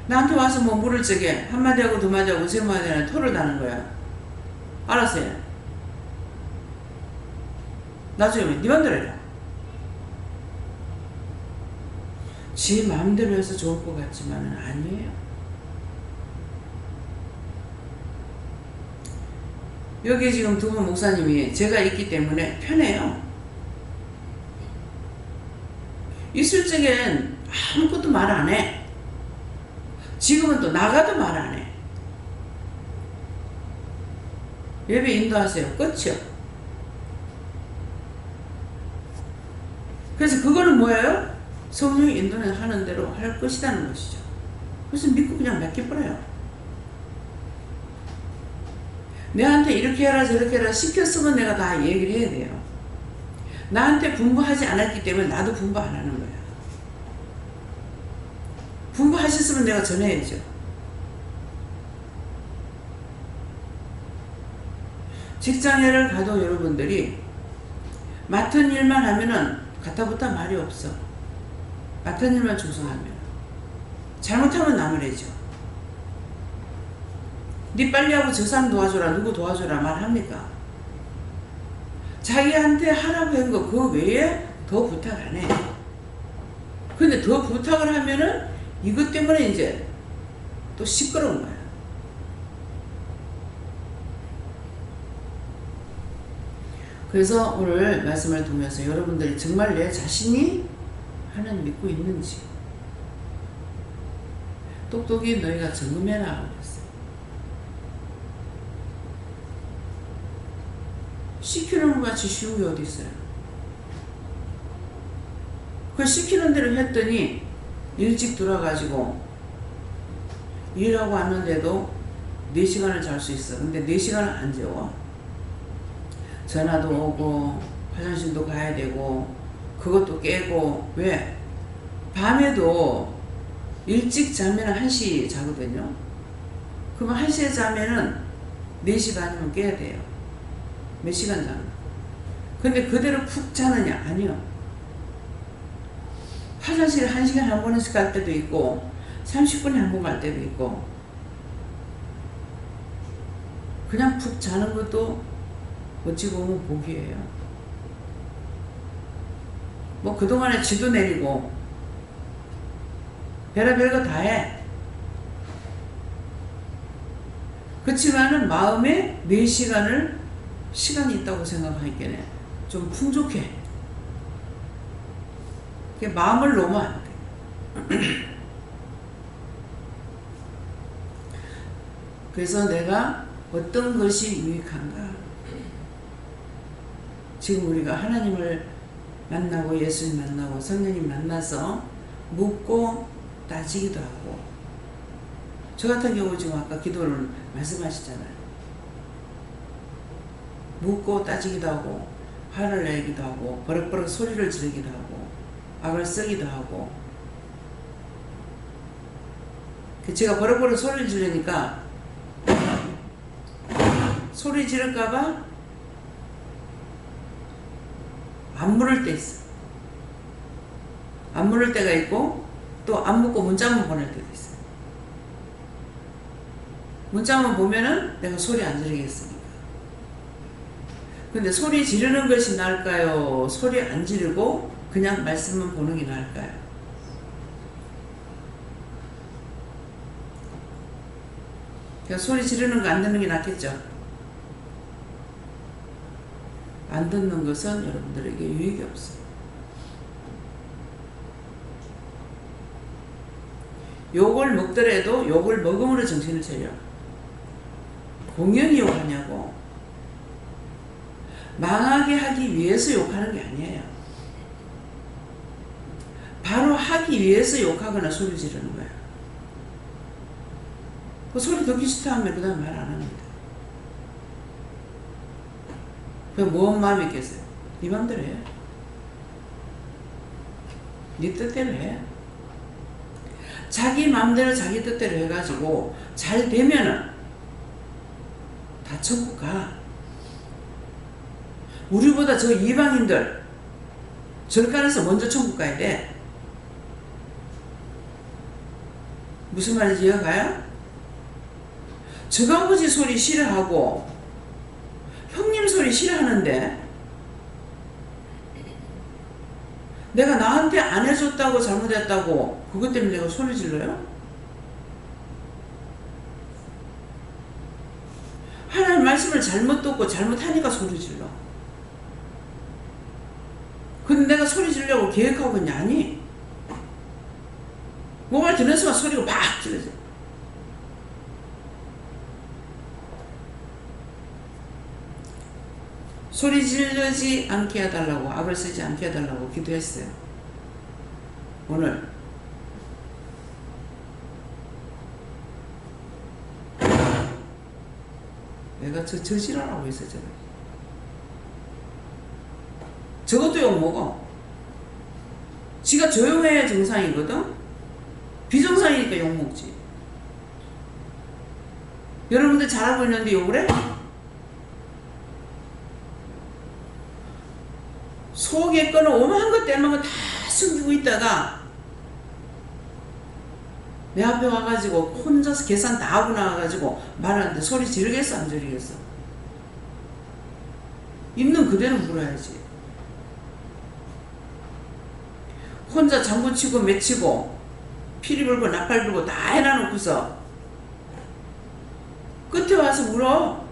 나한테 와서 뭐 물을 적에 한마디 하고 두마디 하고 세마디 하고 토를 다는 거야. 알았어 해. 나중에 네 마음대로 해라. 지 마음대로 해서 좋을 것 같지만은 아니에요. 여기 지금 두 분 목사님이 제가 있기 때문에 편해요. 있을 적엔 아무것도 말 안 해. 지금은 또 나가도 말 안 해. 예배 인도하세요. 끝이요. 그래서 그거는 뭐예요? 성령이 인도하는 대로 할 것이라는 것이죠. 그래서 믿고 그냥 맡겨버려요. 내한테 이렇게 해라 저렇게 해라 시켰으면 내가 다 얘기를 해야 돼요. 나한테 분부하지 않았기 때문에 나도 분부 안 하는 거야. 분부하셨으면 내가 전해야죠. 직장에를 가도 여러분들이 맡은 일만 하면은 가타부타 말이 없어. 맡은 일만 충성하면. 잘못하면 남을 해죠. 니 빨리 하고 저 사람 도와줘라 누구 도와줘라 말합니까? 자기한테 하라고 한 거 그 외에 더 부탁 안 해. 근데 더 부탁을 하면은 이것 때문에 이제 또 시끄러운 거야. 그래서 오늘 말씀을 통해서 여러분들이 정말 내 자신이 하나님 믿고 있는지 똑똑히 너희가 점검해라 그랬어요. 시키는 것 같이 쉬운 게 어디 있어요? 그 시키는 대로 했더니 일찍 들어가지고 일하고 왔는데도 4시간을 잘 수 있어. 근데 4시간을 안 재워. 전화도 오고 화장실도 가야 되고 그것도 깨고. 왜? 밤에도 일찍 자면 1시 자거든요. 그러면 1시에 자면은 4시 반이면 깨야 돼요. 몇 시간 자는? 근데 그대로 푹 자느냐? 아니요. 화장실 1시간에 한 번씩 갈 때도 있고 30분에 한 번 갈 때도 있고 그냥 푹 자는 것도 어찌 보면 복이에요. 뭐 그동안에 지도 내리고 별의별 거 다 해. 그렇지만은 마음에 4시간을 시간이 있다고 생각하니까 좀 풍족해. 마음을 놓으면 안 돼. 그래서 내가 어떤 것이 유익한가. 지금 우리가 하나님을 만나고 예수님 만나고 성령님 만나서 묻고 따지기도 하고, 저 같은 경우 지금 아까 기도를 말씀하시잖아요. 묻고 따지기도 하고 화를 내기도 하고 버럭버럭 소리를 지르기도 하고 악을 쓰기도 하고 제가 버럭버럭 소리를 지르니까 소리 지를까봐 안 물을 때 있어. 안 물을 때가 있고 또 안 묻고 문자만 보낼 때도 있어요. 문자만 보면은 내가 소리 안 지르겠으니까. 근데 소리 지르는 것이 나을까요? 소리 안 지르고 그냥 말씀만 보는 게 나을까요? 그러니까 소리 지르는 거 안 듣는 게 낫겠죠? 안 듣는 것은 여러분들에게 유익이 없어요. 욕을 먹더라도 욕을 먹음으로 정신을 차려. 공연히 욕하냐고. 망하게 하기 위해서 욕하는 게 아니에요. 바로 하기 위해서 욕하거나 소리 지르는 거예요. 그 소리 듣기 싫다 하면 그 다음 말 안 하는데. 그게 뭔 마음이 있겠어요? 네 맘대로 해. 네 뜻대로 해. 자기 맘대로 자기 뜻대로 해가지고 잘 되면은 다 천국 가. 우리보다 저 이방인들 절간에서 먼저 천국 가야 돼. 무슨 말인지 이해가요? 저아버지 소리 싫어하고 형님 소리 싫어하는데 내가 나한테 안 해줬다고 잘못했다고 그것 때문에 내가 소리 질러요? 하나님 말씀을 잘못 듣고 잘못하니까 소리 질러. 근데 내가 소리 지르려고 계획하고 있냐? 아니. 뭐가 듣는 순간 소리가 막 질러져. 소리 지르지 않게 해달라고, 악을 쓰지 않게 해달라고 기도했어요. 오늘. 내가 저지랄하고 있어, 저거. 저것도 욕먹어. 지가 조용해야 정상이거든? 비정상이니까 욕먹지. 여러분들 잘하고 있는데 욕을 해? 속에 거는 오만한 것 때문에 다 숨기고 있다가 내 앞에 와가지고 혼자서 계산 다 하고 나와가지고 말하는데 소리 지르겠어 안 지르겠어? 있는 그대로 물어야지. 혼자 장구치고 맺히고 피리 불고 나팔 불고 다 해놔놓고서 끝에 와서 물어.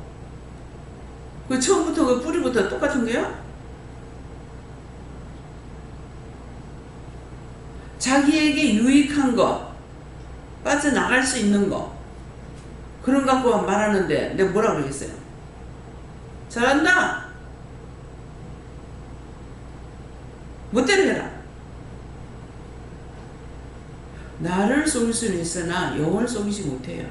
그 처음부터 그 뿌리부터 똑같은 거야? 자기에게 유익한 거, 빠져나갈 수 있는 거, 그런 갖고 말하는데 내가 뭐라 그러겠어요? 잘한다. 멋대로 해라. 나를 속일 수는 있으나 영을 속이지 못해요.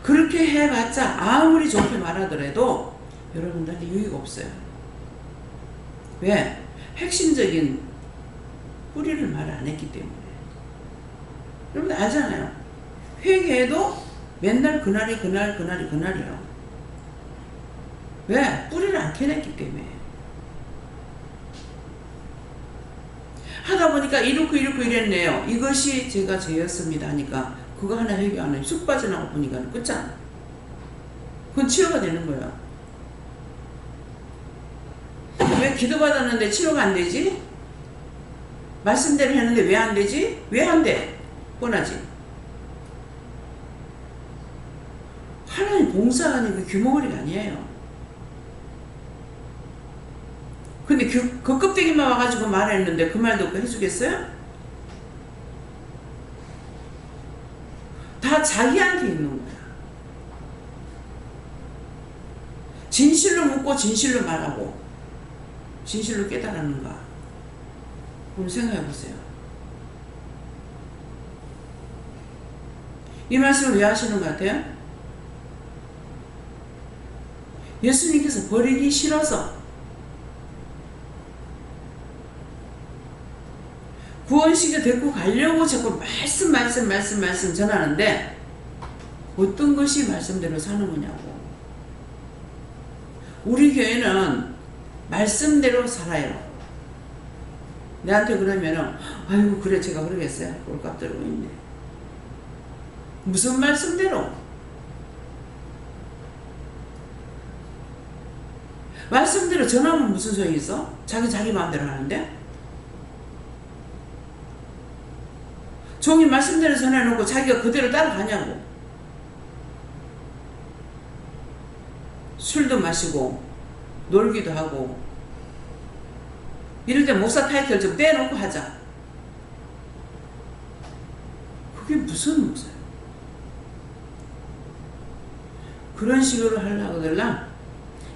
그렇게 해봤자 아무리 좋게 말하더라도 여러분들한테 유익 없어요. 왜? 핵심적인 뿌리를 말 안 했기 때문에. 여러분들 알잖아요. 회개해도 맨날 그날이에요. 왜? 뿌리를 안 캐냈기 때문에. 하다 보니까 이렇고 이랬네요. 이것이 제가 죄였습니다 하니까 그거 하나 회개 안 해요. 쑥 빠져나가 보니까 끝잖아. 그건 치료가 되는 거예요. 왜 기도받았는데 치료가 안 되지? 말씀대로 했는데 왜 안 되지? 왜 안 돼? 뻔하지. 하나님 봉사가 아니고 규모거리가 아니에요. 근데 그 껍데기만 와가지고 말했는데 그 말 듣고 해주겠어요? 다 자기한테 있는 거야. 진실로 묻고 진실로 말하고 진실로 깨달았는가? 그럼 생각해 보세요. 이 말씀을 왜 하시는 것 같아요? 예수님께서 버리기 싫어서 구원시켜 데리고 가려고 자꾸 말씀 전하는데 어떤 것이 말씀대로 사는 거냐고. 우리 교회는 말씀대로 살아요. 내한테 그러면은 아이고 그래 제가 그러겠어요. 꼴값 들고 있네. 무슨 말씀대로? 말씀대로 전하면 무슨 소용이 있어? 자기 마음대로 하는데? 종이 말씀대로 전해놓고 자기가 그대로 따라가냐고. 술도 마시고 놀기도 하고 이럴 때 목사 타이틀 좀 떼놓고 하자. 그게 무슨 목사야? 그런 식으로 하려고 들라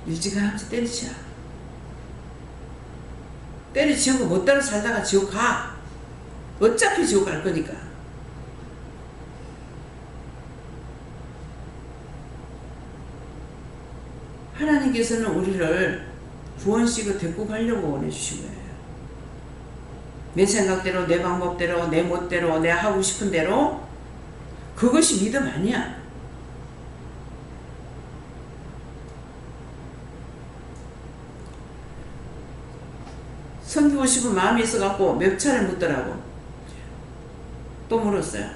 일찌감치 때리치야. 때리치고 못 따라 살다가 지옥 가. 어차피 지옥 갈 거니까. 하나님께서는 우리를 구원시켜 데리고 가려고 원해주신 거예요. 내 생각대로, 내 방법대로, 내 멋대로, 내 하고 싶은 대로. 그것이 믿음 아니야. 섬기고 싶은 마음이 있어갖고 몇 차례 묻더라고. 또 물었어요.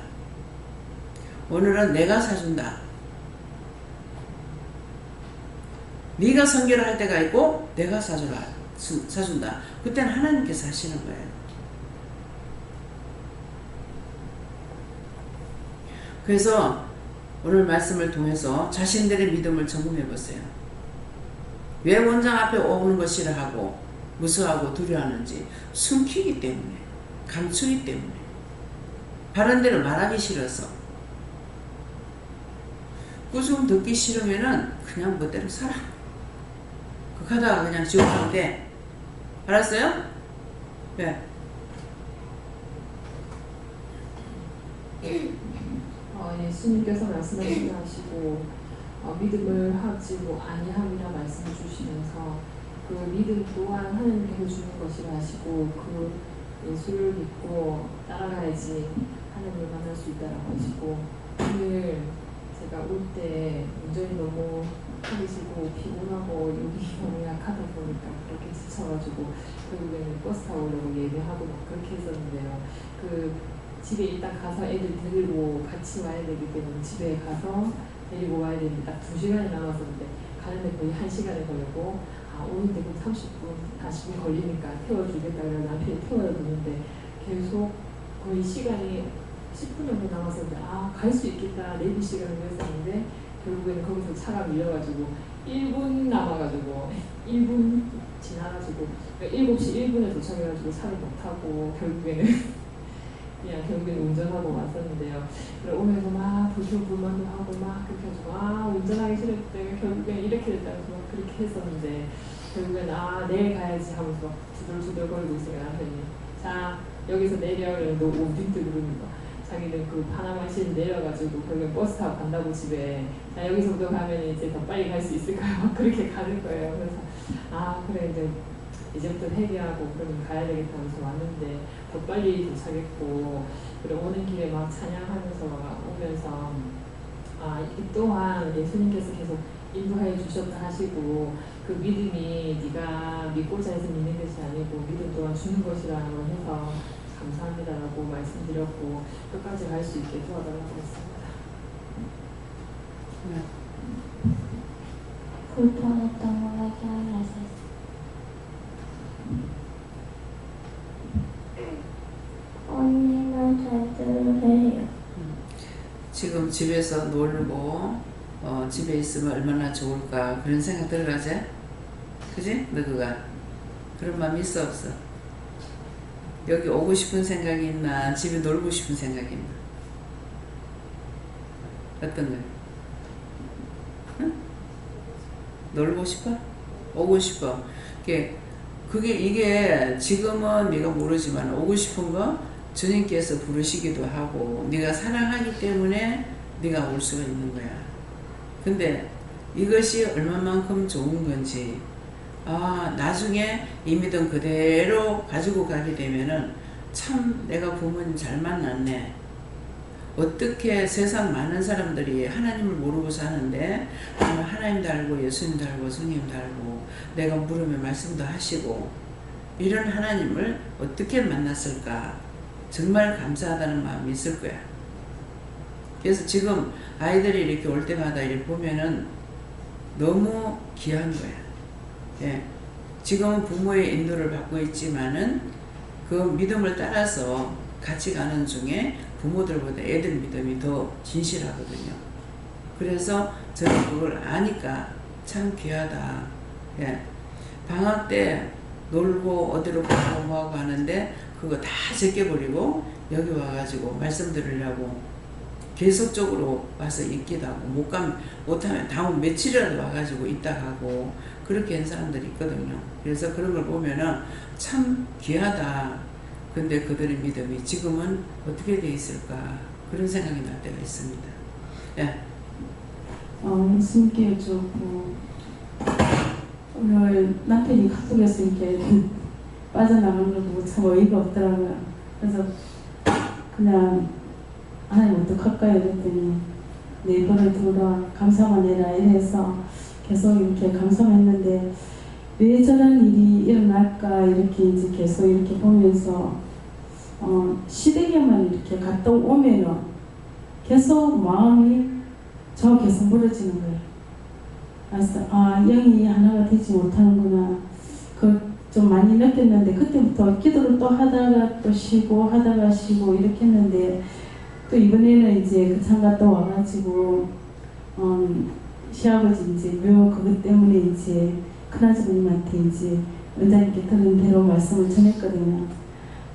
오늘은 내가 사준다. 네가 선교를 할 때가 있고 내가 사준다. 그때는 하나님께서 하시는 거예요. 그래서 오늘 말씀을 통해서 자신들의 믿음을 점검해 보세요. 왜 원장 앞에 오는 거 싫어하고 무서워하고 두려워하는지 숨기기 때문에, 감추기 때문에, 바른 대로 말하기 싫어서. 꾸중 듣기 싫으면은 그냥 멋대로 살아. 하다가 그냥 지옥 가면 돼. 알았어요? 네. 예수님께서 말씀하시고 믿음을 가지고 아니함이라 말씀해 주시면서 그 믿음 또한 하나님께서 주는 것이라 하시고 그 예수를 믿고 따라가야지 하나님을 만날 수 있다라고 하시고 오늘 제가 올 때 운전이 너무 하기 싫고 피곤하고 여기 너무 약하다 보니까 그렇게 지쳐가지고 결국에는 버스 타고 오려고 예배하고 막 그렇게 했었는데요. 그 집에 일단 가서 애들 데리고 같이 와야 되기 때문에 집에 가서 데리고 와야 되는데 딱 2시간이 남았었는데 가는데 거의 1시간이 걸리고 오는데 그 30분, 40분 걸리니까 태워주겠다 그래서 남편이 태워주는데 계속 거의 시간이 10분 정도 남았었는데 갈 수 있겠다 4-5시간을 했었는데 결국에는 거기서 차가 밀려가지고 1분 남아가지고 1분 지나가지고 7시 1분에 도착해가지고 차를 못 타고 결국에는 운전하고 왔었는데요. 오면서 막 불평불만도 하고 막 그렇게 해가지고 운전하기 싫었대. 결국엔 이렇게 됐다고 막 그렇게 했었는데 결국엔 내일 가야지 하면서 막 두들두들거리고 있어요. 남편이 자 여기서 내려 그러는데 어딘데 그러는 거야. 자기는 그 파나마시를 내려가지고 결국엔 버스 타고 간다고 집에 자 여기서부터 가면 이제 더 빨리 갈 수 있을까요? 막 그렇게 가는 거예요. 그래서 그래 이제부터 회개하고 그러면 가야 되겠다 하면서 왔는데 더 빨리 도착했고 그리고 오는 길에 막 찬양하면서 오면서 이 또한 예수님께서 계속 인도하여 주셨다 하시고 그 믿음이 네가 믿고자 해서 믿는 것이 아니고 믿음 또한 주는 것이라는 걸 해서 감사합니다라고 말씀드렸고 끝까지 갈 수 있게 도와달라고 했습니다. 불편했던 거에게 알려서 언니는 잘 들으래요. 지금 집에서 놀고 집에 있으면 얼마나 좋을까 그런 생각 들어가지? 그지? 너가 그런 마음이 있어 없어? 여기 오고 싶은 생각이 있나? 집에 놀고 싶은 생각이 있나? 어떤 거야? 응? 놀고 싶어? 오고 싶어? 이게 지금은 네가 모르지만 오고 싶은 거 주님께서 부르시기도 하고 네가 사랑하기 때문에 네가 올 수가 있는 거야. 근데 이것이 얼마만큼 좋은 건지 나중에 이 믿음 그대로 가지고 가게 되면은 참 내가 부모님 잘 만났네. 어떻게 세상 많은 사람들이 하나님을 모르고 사는데 정말 하나님도 알고 예수님도 알고 성령님도 알고 내가 물으면 말씀도 하시고 이런 하나님을 어떻게 만났을까? 정말 감사하다는 마음이 있을 거야. 그래서 지금 아이들이 이렇게 올 때마다 이렇게 보면은 너무 귀한 거야. 예. 지금은 부모의 인도를 받고 있지만은 그 믿음을 따라서 같이 가는 중에 부모들보다 애들 믿음이 더 진실하거든요. 그래서 저는 그걸 아니까 참 귀하다. 예. 방학 때 놀고 어디로 가고 뭐하고 하는데 그거 다 제껴버리고 여기 와가지고 말씀 들으려고 계속적으로 와서 있기도 하고 못하면 다음 며칠이라도 와가지고 있다 가고 그렇게 한 사람들이 있거든요. 그래서 그런 걸 보면은 참 귀하다. 근데 그들의 믿음이 지금은 어떻게 돼 있을까 그런 생각이 날 때가 있습니다. 예. 예수님께 여쭙고 오늘 남편이 카톡에서 이렇게 빠져나가는 걸 보고 참 어이가 없더라고요. 그래서 그냥 하나님 어떡할까요? 그랬더니 내 벌을 들어라 감사만 해라 이래서 계속 이렇게 감사했는데 왜 저런 일이 일어날까 이렇게 이제 계속 이렇게 보면서 시댁에만 이렇게 갔다 오면은 계속 마음이 계속 멀어지는 거예요. 그래서 영이 하나가 되지 못하는구나. 그 좀 많이 느꼈는데 그때부터 기도를 또 하다가 또 쉬고 하다가 쉬고 이렇게 했는데 또 이번에는 이제 그 참 갔다 와가지고 시아버지 이제 묘 그것 때문에 이제 큰아버님한테 이제 원장님께 들은 대로 말씀을 전했거든요.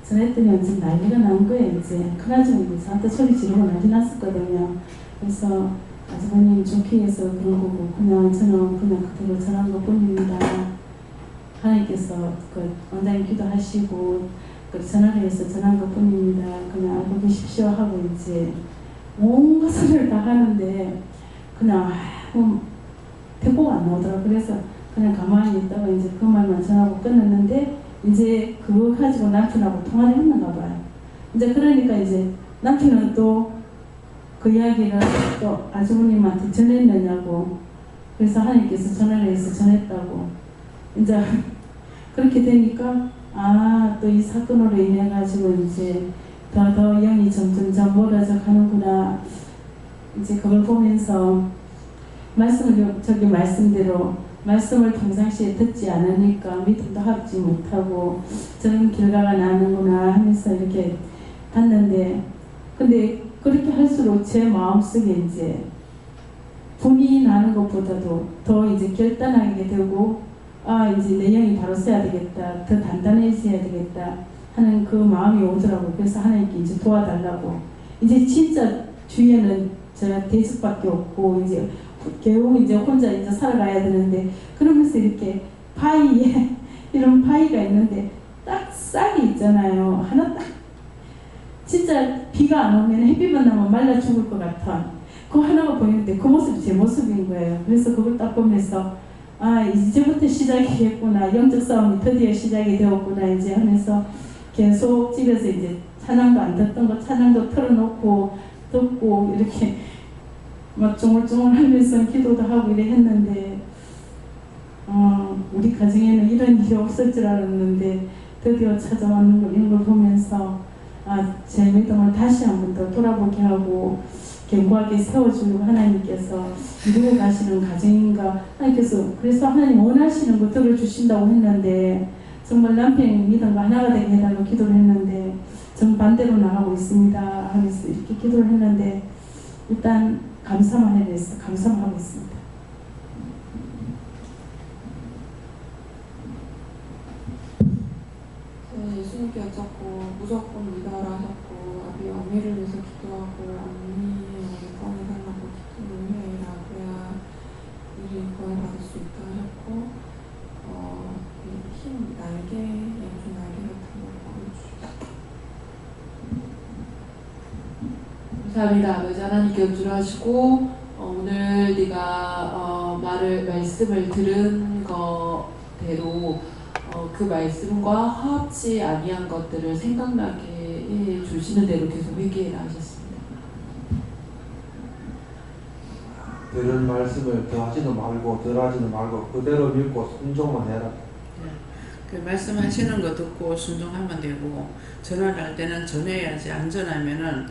전했더니 완전 난리가 난 거예요. 이제 큰아버님이 저한테 소리 지르고 난리 났었거든요. 그래서 아주버님 좋게 해서 그런 거고 그냥 저는 그냥 그대로 전한 것 뿐입니다. 하나님께서 그 원장님 기도하시고 그 전화를 해서 전한 것 뿐입니다. 그냥 알고 계십시오 하고 이제 온갖 소리를 다 하는데 그냥 대꾸가 안 나오더라고요. 그래서 그냥 가만히 있다가 이제 그 말만 전하고 끝냈는데 이제 그거 가지고 남편하고 통화를 했는가 봐요. 이제 그러니까 이제 남편은 또 그 이야기를 또 아주버님한테 전했느냐고 그래서 하나님께서 전화를 해서 전했다고 이제 그렇게 되니까 또 이 사건으로 인해 가지고 이제 더 영이 점점 멀어져 가는구나. 이제 그걸 보면서 말씀대로 말씀을 평상시에 듣지 않으니까 믿음도 합지 못하고 저런 결과가 나는구나 하면서 이렇게 봤는데 근데 그렇게 할수록 제 마음속에 이제 분이 나는 것보다도 더 이제 결단하게 되고 이제 내 영이 바로 서야 되겠다. 더 단단해져야 되겠다. 하는 그 마음이 오더라고요. 그래서 하나님께 이제 도와달라고. 이제 진짜 주위에는 제가 대적밖에 없고 이제 겨우 이제 혼자 이제 살아가야 되는데 그러면서 이렇게 바위에 이런 바위가 있는데 딱 싹이 있잖아요. 하나 딱 진짜 비가 안 오면 햇빛만 나면 말라 죽을 것 같아. 그 하나가 보이는데 그 모습이 제 모습인 거예요. 그래서 그걸 딱 보면서 이제부터 시작이겠구나. 영적 싸움이 드디어 시작이 되었구나. 이제 하면서 계속 집에서 이제 찬양도 안 듣던 거 찬양도 틀어놓고 듣고 이렇게 막 중얼중얼 하면서 기도도 하고 이래 했는데 우리 가정에는 이런 일이 없을 줄 알았는데 드디어 찾아왔는 걸 이런 걸 보면서 제 믿음을 다시 한번 더 돌아보게 하고 견고하게 세워주고 하나님께서 이루고 가시는 가정인가 하나님께서 그래서 하나님 원하시는 거 들어주신다고 했는데 정말 남편의 믿음과 하나가 되게 해달라고 기도를 했는데 정반대로 나가고 있습니다 하면서 이렇게 기도를 했는데 일단 감사만 해서 감사만 하고 있습니다. 예수님께 여쭙고 무조건 믿어라 하셨고 아비 어미를 위해서 기도하고 언니의 건을 달라고 기도를 해라 그래야 일이 구원받을 수 있다 하셨고 흰 날개 양쪽 날개 같은 걸 보여주시다. 감사합니다. 아버지 하나님께 연주하시고 오늘 네가 말씀을 들은 거대로 그 말씀과 화합지 아니한 것들을 생각나게 해 주시는 대로 계속 회개해라 하셨습니다. 들은 말씀을 더하지도 말고 덜하지도 말고 그대로 믿고 순종만 해라. 그 말씀하시는 거 듣고 순종하면 되고, 전화를 할 때는 전해야지. 안 전하면은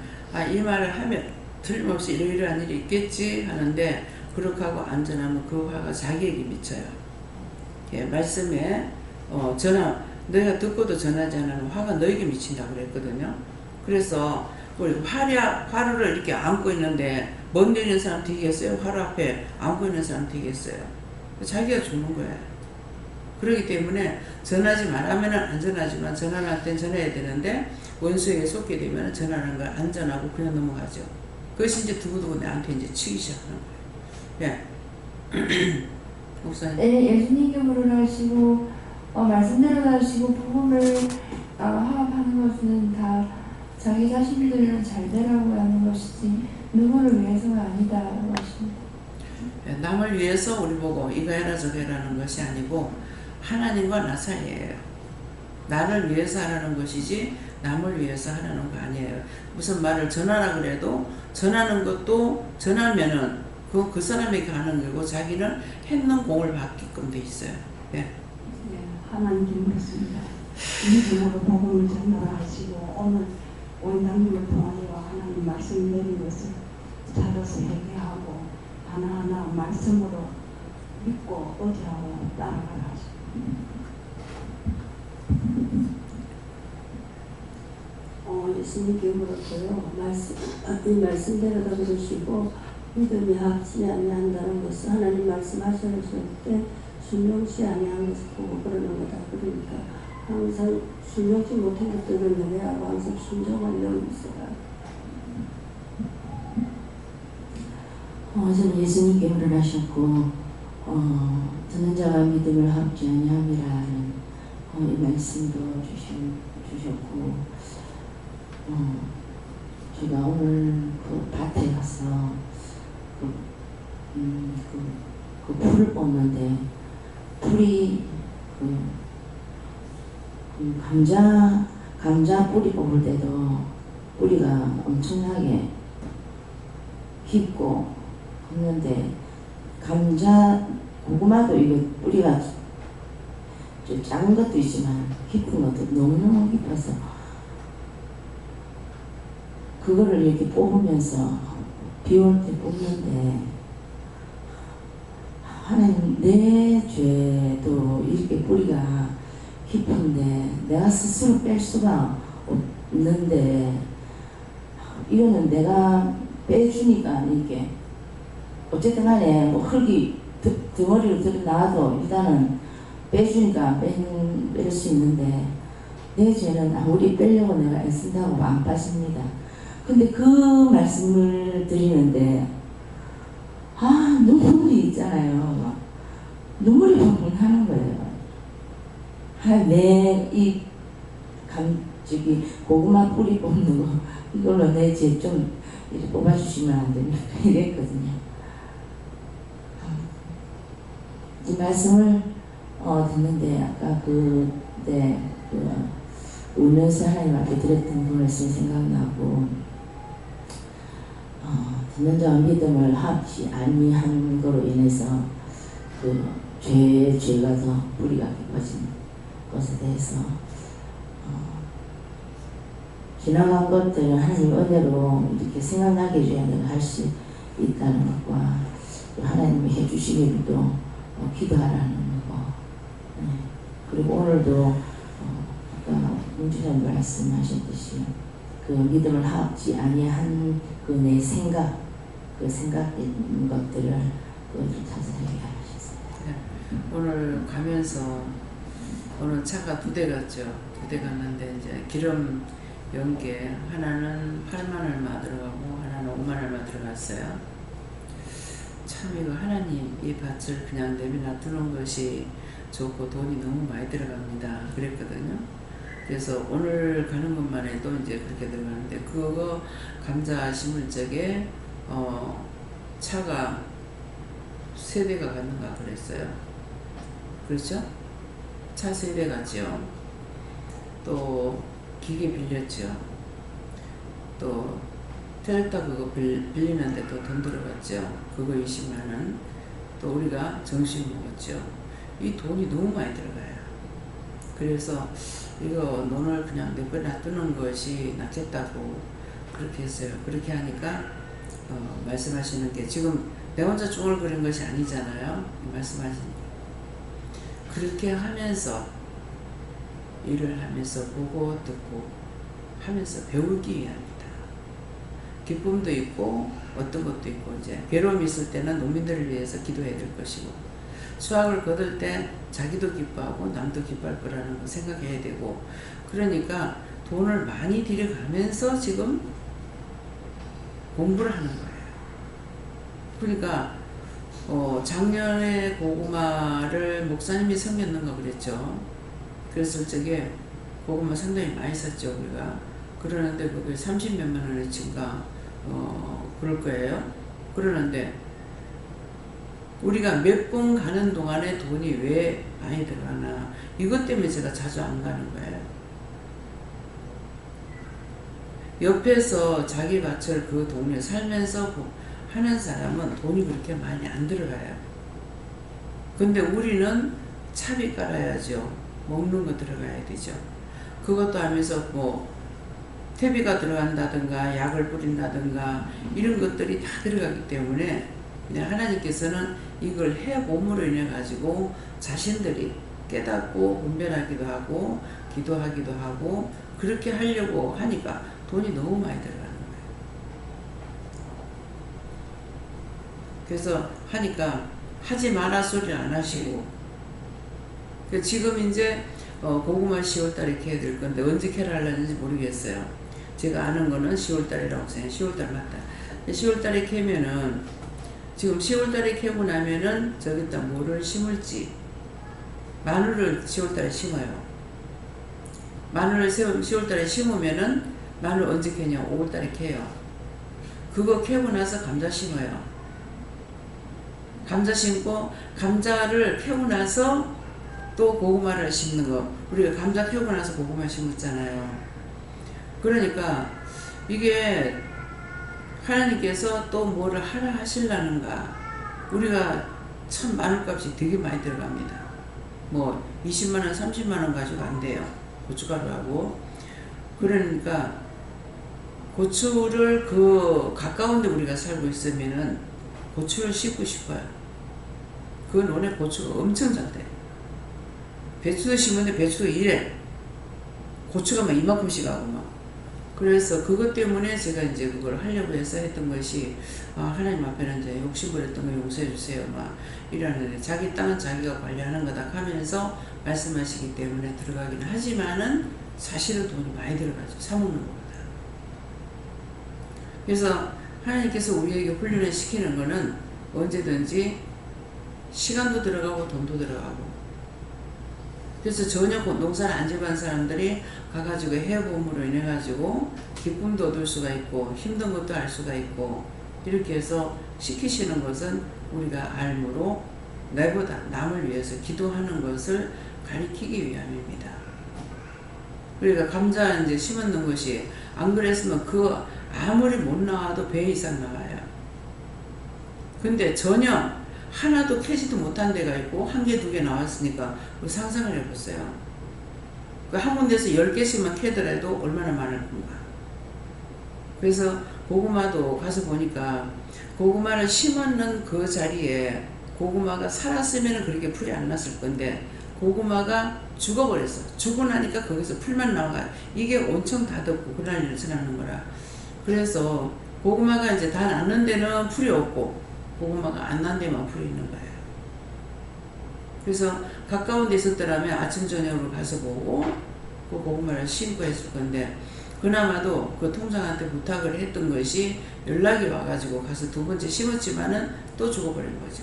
이 말을 하면 틀림없이 이러이러한 일이 있겠지 하는데, 그렇게 하고 안 전하면 그 화가 자기에게 미쳐요. 예, 말씀에 내가 듣고도 전하지 않으면 화가 너에게 미친다고 그랬거든요. 그래서 우리 화를 이렇게 안고 있는데 먼데 있는 사람 되겠어요? 화를 앞에 안고 있는 사람 되겠어요? 자기가 죽는 거예요. 그렇기 때문에 전하지 말라면은 안 전하지만, 전화를 할 땐 전해야 되는데 원수에게 속게 되면 전하는 걸 안 전하고 그냥 넘어가죠. 그것이 이제 두고두고 나한테 이제 치기 시작하는 거예요. 예. 목사님. 네, 예수님께로 하시고 말씀대로 하시고 복음을 화합하는 것은 다 자기 자신들은 잘 되라고 하는 것이지 누구를 위해서가 아니다라고 하십니다. 남을 위해서 우리 보고 이거 해라 저거 해라는 것이 아니고 하나님과 나 사이예요. 나를 위해서 하라는 것이지 남을 위해서 하라는 거 아니에요. 무슨 말을 전하라 그래도 전하는 것도 전하면은 그 사람에게 하는 거고 자기는 했는 공을 받게끔 돼 있어요. 예. 네, 하나님께 묻습니다. 믿음으로 복음을 전달하시고 오늘 원장님을 통하여 하나님 말씀 내린 것을 찾아서 회개하고 하나하나 말씀으로 믿고 의지하고 따라가라 하십니다. 예수님께로부터요 이 말씀대로 다 그러시고 믿음이 합치 아니한다는 것은 하나님 말씀하셨을 때 순종치 아니한 것을 보고 그러는 거다. 그러니까 항상 순종치 못한 것들을 내려하고 항상 순종하려고 있어라. 저는 예수님께 물어나셨고 듣는 자가 믿음을 합지 아니함이라는 이 말씀도 주셨고 제가 오늘 그 밭에 가서 그 풀을 뽑는데 풀이 감자 뿌리 뽑을 때도 뿌리가 엄청나게 깊고 했는데 고구마도 이거 뿌리가 좀 작은 것도 있지만 깊은 것도 너무너무 깊어서 그거를 이렇게 뽑으면서 비 올 때 뽑는데 하나님 내 죄도 이렇게 뿌리가 깊은데 내가 스스로 뺄 수가 없는데 이거는 내가 빼주니까 이게 어쨌든 간에 뭐 흙이 덩어리로 드러나도 일단은 빼주니까 뺄 수 있는데 내 죄는 아무리 빼려고 내가 애쓴다고 안 빠집니다. 근데 그 말씀을 드리는데 눈물이 있잖아요. 눈물이 펑펑 나는 거예요. 내 이 고구마 뿌리 뽑는 거 이걸로 내 죄 좀 이렇게 뽑아주시면 안 됩니까? 이랬거든요. 이 말씀을 듣는데 아까 그때 울면서 하나님 앞에 드렸던 그 말씀이 생각나고 듣는 자와 믿음을 합치 아니한 거로 인해서 그 죄가 더 뿌리가 깊어진 것에 대해서 지나간 것들을 하나님 은혜로 이렇게 생각나게 해줘야 내가 할 수 있다는 것과 하나님이 해주시기를 또 기도하라는 거. 네. 그리고 오늘도 아까 문주님 말씀하셨듯이 그 믿음을 합지 아니한 그 내 생각, 그 생각된 것들을 찾아내게 하셨습니다. 네. 오늘 가면서 오늘 차가 2대 갔죠. 2대 갔는데 이제 기름 연계 하나는 8만 얼마 들어가고 하나는 5만 얼마 들어갔어요. 참 이거 하나님 이 밭을 그냥 내비놔 두는 것이 좋고 돈이 너무 많이 들어갑니다. 그랬거든요. 그래서 오늘 가는 것만 해도 이제 그렇게 들어가는데 그거 감자 심을 적에 차가 3대가 갔는가 그랬어요. 그렇죠? 차 3대 갔죠. 또 기계 빌렸죠. 또 트랙터 그거 빌리는데 또 돈 들어갔죠. 그거 20만원. 또 우리가 점심 먹었죠. 이 돈이 너무 많이 들어가요. 그래서 이거 돈을 그냥 내버려두는 것이 낫겠다고 그렇게 했어요. 그렇게 하니까 말씀하시는 게 지금 내 혼자 중얼거린 것이 아니잖아요. 말씀하시는 게. 그렇게 하면서 일을 하면서 보고 듣고 하면서 배우기 위함이다. 기쁨도 있고 어떤 것도 있고 이제 괴로움이 있을 때는 농민들을 위해서 기도해야 될 것이고 수확을 거둘 때 자기도 기뻐하고 남도 기뻐할 거라는 거 생각해야 되고 그러니까 돈을 많이 들여가면서 지금 공부를 하는 거예요. 그러니까 작년에 고구마를 목사님이 섬겼는가 그랬죠. 그랬을 적에 고구마 상당히 많이 샀죠 우리가. 그러는데 그게 30몇만 원어치인가 그럴 거예요. 그러는데 우리가 몇 번 가는 동안에 돈이 왜 많이 들어가나 이것 때문에 제가 자주 안 가는 거예요. 옆에서 자기 밭을 그 동네 살면서 하는 사람은 돈이 그렇게 많이 안 들어가요. 근데 우리는 차비 깔아야죠. 먹는 거 들어가야 되죠. 그것도 하면서 뭐 퇴비가 들어간다든가 약을 뿌린다든가 이런 것들이 다 들어가기 때문에 하나님께서는 이걸 해봄으로 인해 가지고 자신들이 깨닫고 분별하기도 하고 기도하기도 하고 그렇게 하려고 하니까 돈이 너무 많이 들어가는 거예요. 그래서 하니까 하지 마라 소리를 안 하시고 지금 이제 고구마 10월달에 캐야 될 건데 언제 캐라 하려는지 모르겠어요. 제가 아는 거는 10월달이라고 생각해요. 10월달 맞다. 10월달에 캐면은 지금 10월달에 캐고 나면은 저기다 뭐를 심을지 마늘을 10월달에 심어요. 마늘을 10월달에 심으면은 마늘 언제 캐냐 5월달에 캐요. 그거 캐고 나서 감자 심어요. 감자 심고 감자를 캐고 나서 또 고구마를 심는 거. 우리가 감자 캐고 나서 고구마 심었잖아요. 그러니까 이게 하나님께서 또 뭐를 하라 하시려는가. 우리가 참 마늘값이 되게 많이 들어갑니다. 뭐 20만원 30만원 가지고 안 돼요. 고춧가루하고. 그러니까 고추를 그 가까운 데 우리가 살고 있으면은 고추를 씹고 싶어요. 그 논에 고추가 엄청 잘 돼. 배추도 심었는데 배추도 이래. 고추가 막 이만큼씩 하고 막. 그래서 그것 때문에 제가 이제 그걸 하려고 해서 했던 것이 하나님 앞에는 이제 욕심부렸던 거 용서해 주세요 막 이러는데 자기 땅은 자기가 관리하는 거다 하면서 말씀하시기 때문에 들어가기는 하지만은 사실은 돈이 많이 들어가죠. 사먹는 것보다. 그래서 하나님께서 우리에게 훈련을 시키는 거는 언제든지 시간도 들어가고 돈도 들어가고. 그래서 전혀 농사를 안 지어본 사람들이 가가지고 해봄으로 인해 가지고 기쁨도 얻을 수가 있고 힘든 것도 알 수가 있고 이렇게 해서 시키시는 것은 우리가 알므로 내보다 남을 위해서 기도하는 것을 가리키기 위함입니다. 우리가 감자 이제 심었는 것이 안 그랬으면 그 아무리 못 나와도 배 이상 나와요. 근데 전혀 하나도 캐지도 못한 데가 있고 한 개, 두 개 나왔으니까 상상을 해보세요. 한 군데서 10개씩만 캐더라도 얼마나 많을 건가. 그래서 고구마도 가서 보니까 고구마를 심었는 그 자리에 고구마가 살았으면 그렇게 풀이 안 났을 건데 고구마가 죽어버렸어. 죽고 나니까 거기서 풀만 나와. 이게 온청 닫았고 그 난리를 지나는 거라. 그래서 고구마가 이제 다 났는 데는 풀이 없고 고구마가 안 난 데만 풀이 있는 거예요. 그래서 가까운 데 있었더라면 아침 저녁으로 가서 보고 그 고구마를 심고 했을 건데 그나마도 그 통장한테 부탁을 했던 것이 연락이 와가지고 가서 두 번째 심었지만은 또 죽어버린 거죠.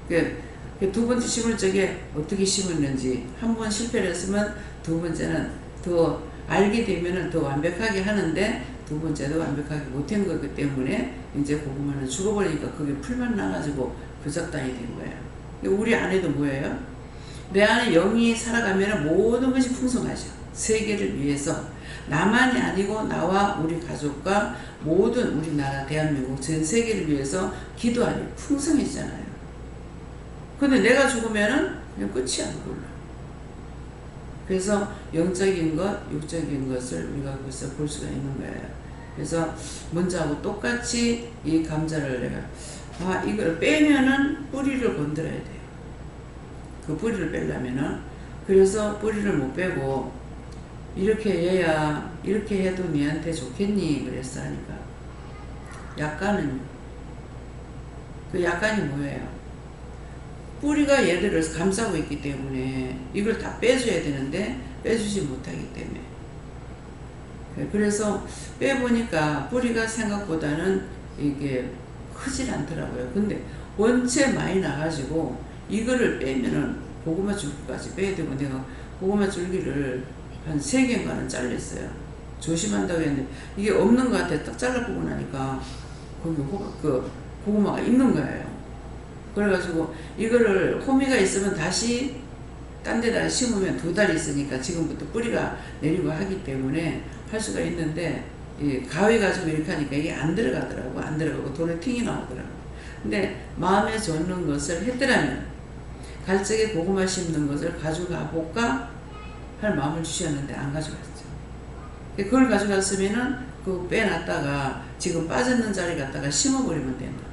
그 두 번째 심을 적에 어떻게 심었는지 한 번 실패를 했으면 두 번째는 더 알게 되면은 더 완벽하게 하는데 두 번째도 완벽하게 못한 거기 때문에 이제 고구마는 죽어버리니까 그게 풀만 나가지고 부적당이 된 거예요. 우리 아내도 뭐예요? 내 안에 영이 살아가면 모든 것이 풍성하죠. 세계를 위해서 나만이 아니고 나와 우리 가족과 모든 우리나라 대한민국 전 세계를 위해서 기도하니 풍성해지잖아요. 근데 내가 죽으면은 그냥 끝이야. 그걸로. 그래서 영적인 것, 육적인 것을 우리가 거기서 볼 수가 있는 거예요. 그래서 먼저하고 똑같이 이 감자를 내가 이걸 빼면은 뿌리를 건드려야 돼요. 그 뿌리를 빼려면은. 그래서 뿌리를 못 빼고 이렇게 해야 이렇게 해도 니한테 좋겠니? 그랬어 하니까 약간은 그 약간이 뭐예요? 뿌리가 얘들을 감싸고 있기 때문에 이걸 다 빼줘야 되는데 빼주지 못하기 때문에 그래서 빼보니까 뿌리가 생각보다는 이게 크질 않더라고요. 근데 원체 많이 나가지고 이거를 빼면은 고구마 줄기까지 빼야 되고 내가 고구마 줄기를 한 3개인가는 잘렸어요. 조심한다고 했는데 이게 없는 것 같아. 딱 잘라보고 나니까 거기 고구마가 있는 거예요. 그래가지고 이거를 호미가 있으면 다시 딴 데다 심으면 2달 있으니까 지금부터 뿌리가 내리고 하기 때문에 할 수가 있는데 이 가위 가지고 이렇게 하니까 이게 안 들어가더라고. 안 들어가고 돈에 팅이 나오더라고. 근데 마음에 좋는 것을 했더라면 갈적에 고구마 심는 것을 가져가 볼까 할 마음을 주셨는데 안 가져갔죠. 그걸 가져갔으면은 그 빼놨다가 지금 빠졌는 자리 갖다가 심어버리면 된다.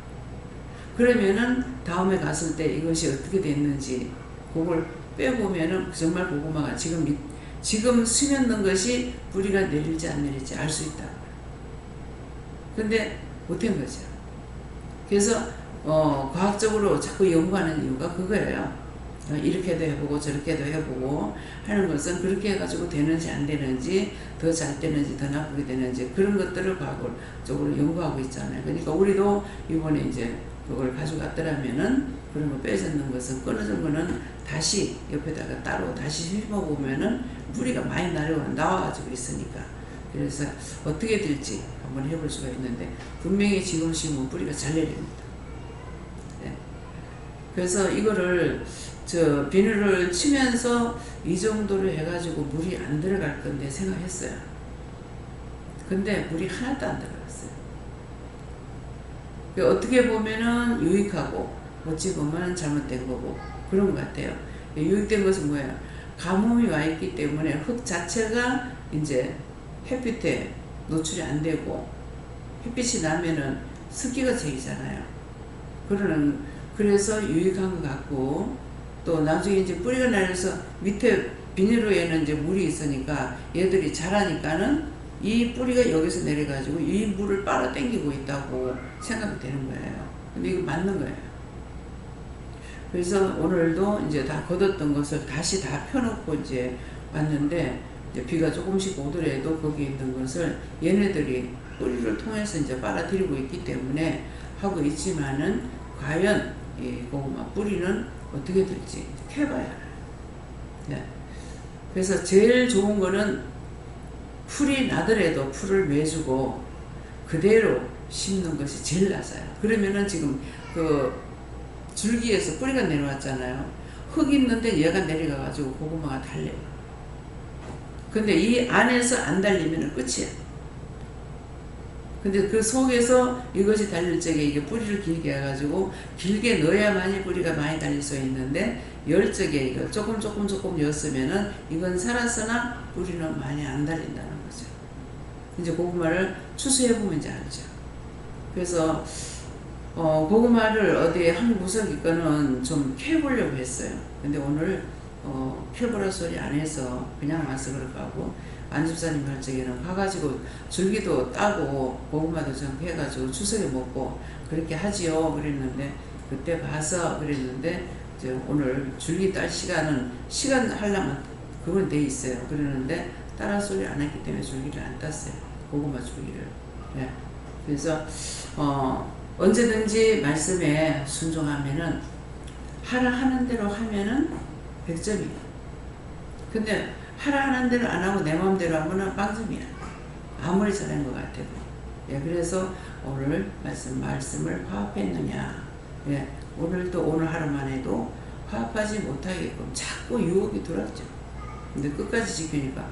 그러면은 다음에 갔을 때 이것이 어떻게 됐는지 그걸 빼보면은 정말 고구마가 지금 스며있는 것이 뿌리가 내릴지 안 내릴지 알 수 있다. 근데 못한 거죠. 그래서 과학적으로 자꾸 연구하는 이유가 그거예요. 이렇게도 해보고 저렇게도 해보고 하는 것은 그렇게 해가지고 되는지 안 되는지 더 잘 되는지 더 나쁘게 되는지 그런 것들을 과학적으로 연구하고 있잖아요. 그러니까 우리도 이번에 이제 그걸 가져갔더라면은 그런 거 빼졌는 것은 끊어진 거는 다시 옆에다가 따로 다시 심어보면은 뿌리가 많이 나와가지고 있으니까 그래서 어떻게 될지 한번 해볼 수가 있는데 분명히 지금 심으면 뿌리가 잘 내립니다. 네. 그래서 이거를 비닐을 치면서 이 정도로 해가지고 물이 안 들어갈 건데 생각했어요. 근데 물이 하나도 안 들어갔어요. 어떻게 보면은 유익하고 어찌 보면 잘못된 거고 그런 것 같아요. 유익된 것은 뭐예요? 가뭄이 와 있기 때문에 흙 자체가 이제 햇빛에 노출이 안 되고 햇빛이 나면은 습기가 생기잖아요. 그래서 유익한 것 같고 또 나중에 이제 뿌리가 내려서 밑에 비닐로에는 이제 물이 있으니까 얘들이 자라니까는 이 뿌리가 여기서 내려가지고 이 물을 빨아당기고 있다고 생각이 되는 거예요. 근데 이거 맞는 거예요. 그래서 오늘도 이제 다 걷었던 것을 다시 다 펴놓고 이제 왔는데 이제 비가 조금씩 오더라도 거기 있는 것을 얘네들이 뿌리를 통해서 이제 빨아들이고 있기 때문에 하고 있지만은 과연 이 고구마 뿌리는 어떻게 될지 해봐야 알아요. 네. 그래서 제일 좋은 거는 풀이 나더라도 풀을 매주고 그대로 심는 것이 제일 낫아요. 그러면은 지금 그 줄기에서 뿌리가 내려왔잖아요. 흙 있는데 얘가 내려가가지고 고구마가 달려요. 근데 이 안에서 안 달리면 끝이야. 근데 그 속에서 이것이 달릴 적에 이게 뿌리를 길게 해가지고 길게 넣어야만이 뿌리가 많이 달릴 수 있는데 열 적에 이거 조금 였으면은 이건 살았으나 뿌리는 많이 안 달린다는 거죠. 이제 고구마를 추수해보면 이제 알죠. 그래서 고구마를 어디에 한 구석 있거는 좀 캐보려고 했어요. 근데 오늘 캐보라 소리 안 해서 그냥 와서 그럴까 하고 안집사님 할 적에는 가가지고 줄기도 따고 고구마도 좀 해가지고 추석에 먹고 그렇게 하지요 그랬는데 그때 봐서 그랬는데 이제 오늘 줄기 딸 시간 하려면 그건 돼 있어요. 그러는데 따라 소리 안 했기 때문에 줄기를 안 땄어요. 고구마 줄기를. 네. 그래서 언제든지 말씀에 순종하면은 하라 하는 대로 하면은 100점이에요. 근데 하라 하는 대로 안 하고 내 마음대로 하면은 빵점이야. 아무리 잘한 것 같아도. 예, 그래서 오늘 말씀을 화합했느냐. 예, 오늘 하루만 해도 화합하지 못하게끔 자꾸 유혹이 들어왔죠. 근데 끝까지 지키니까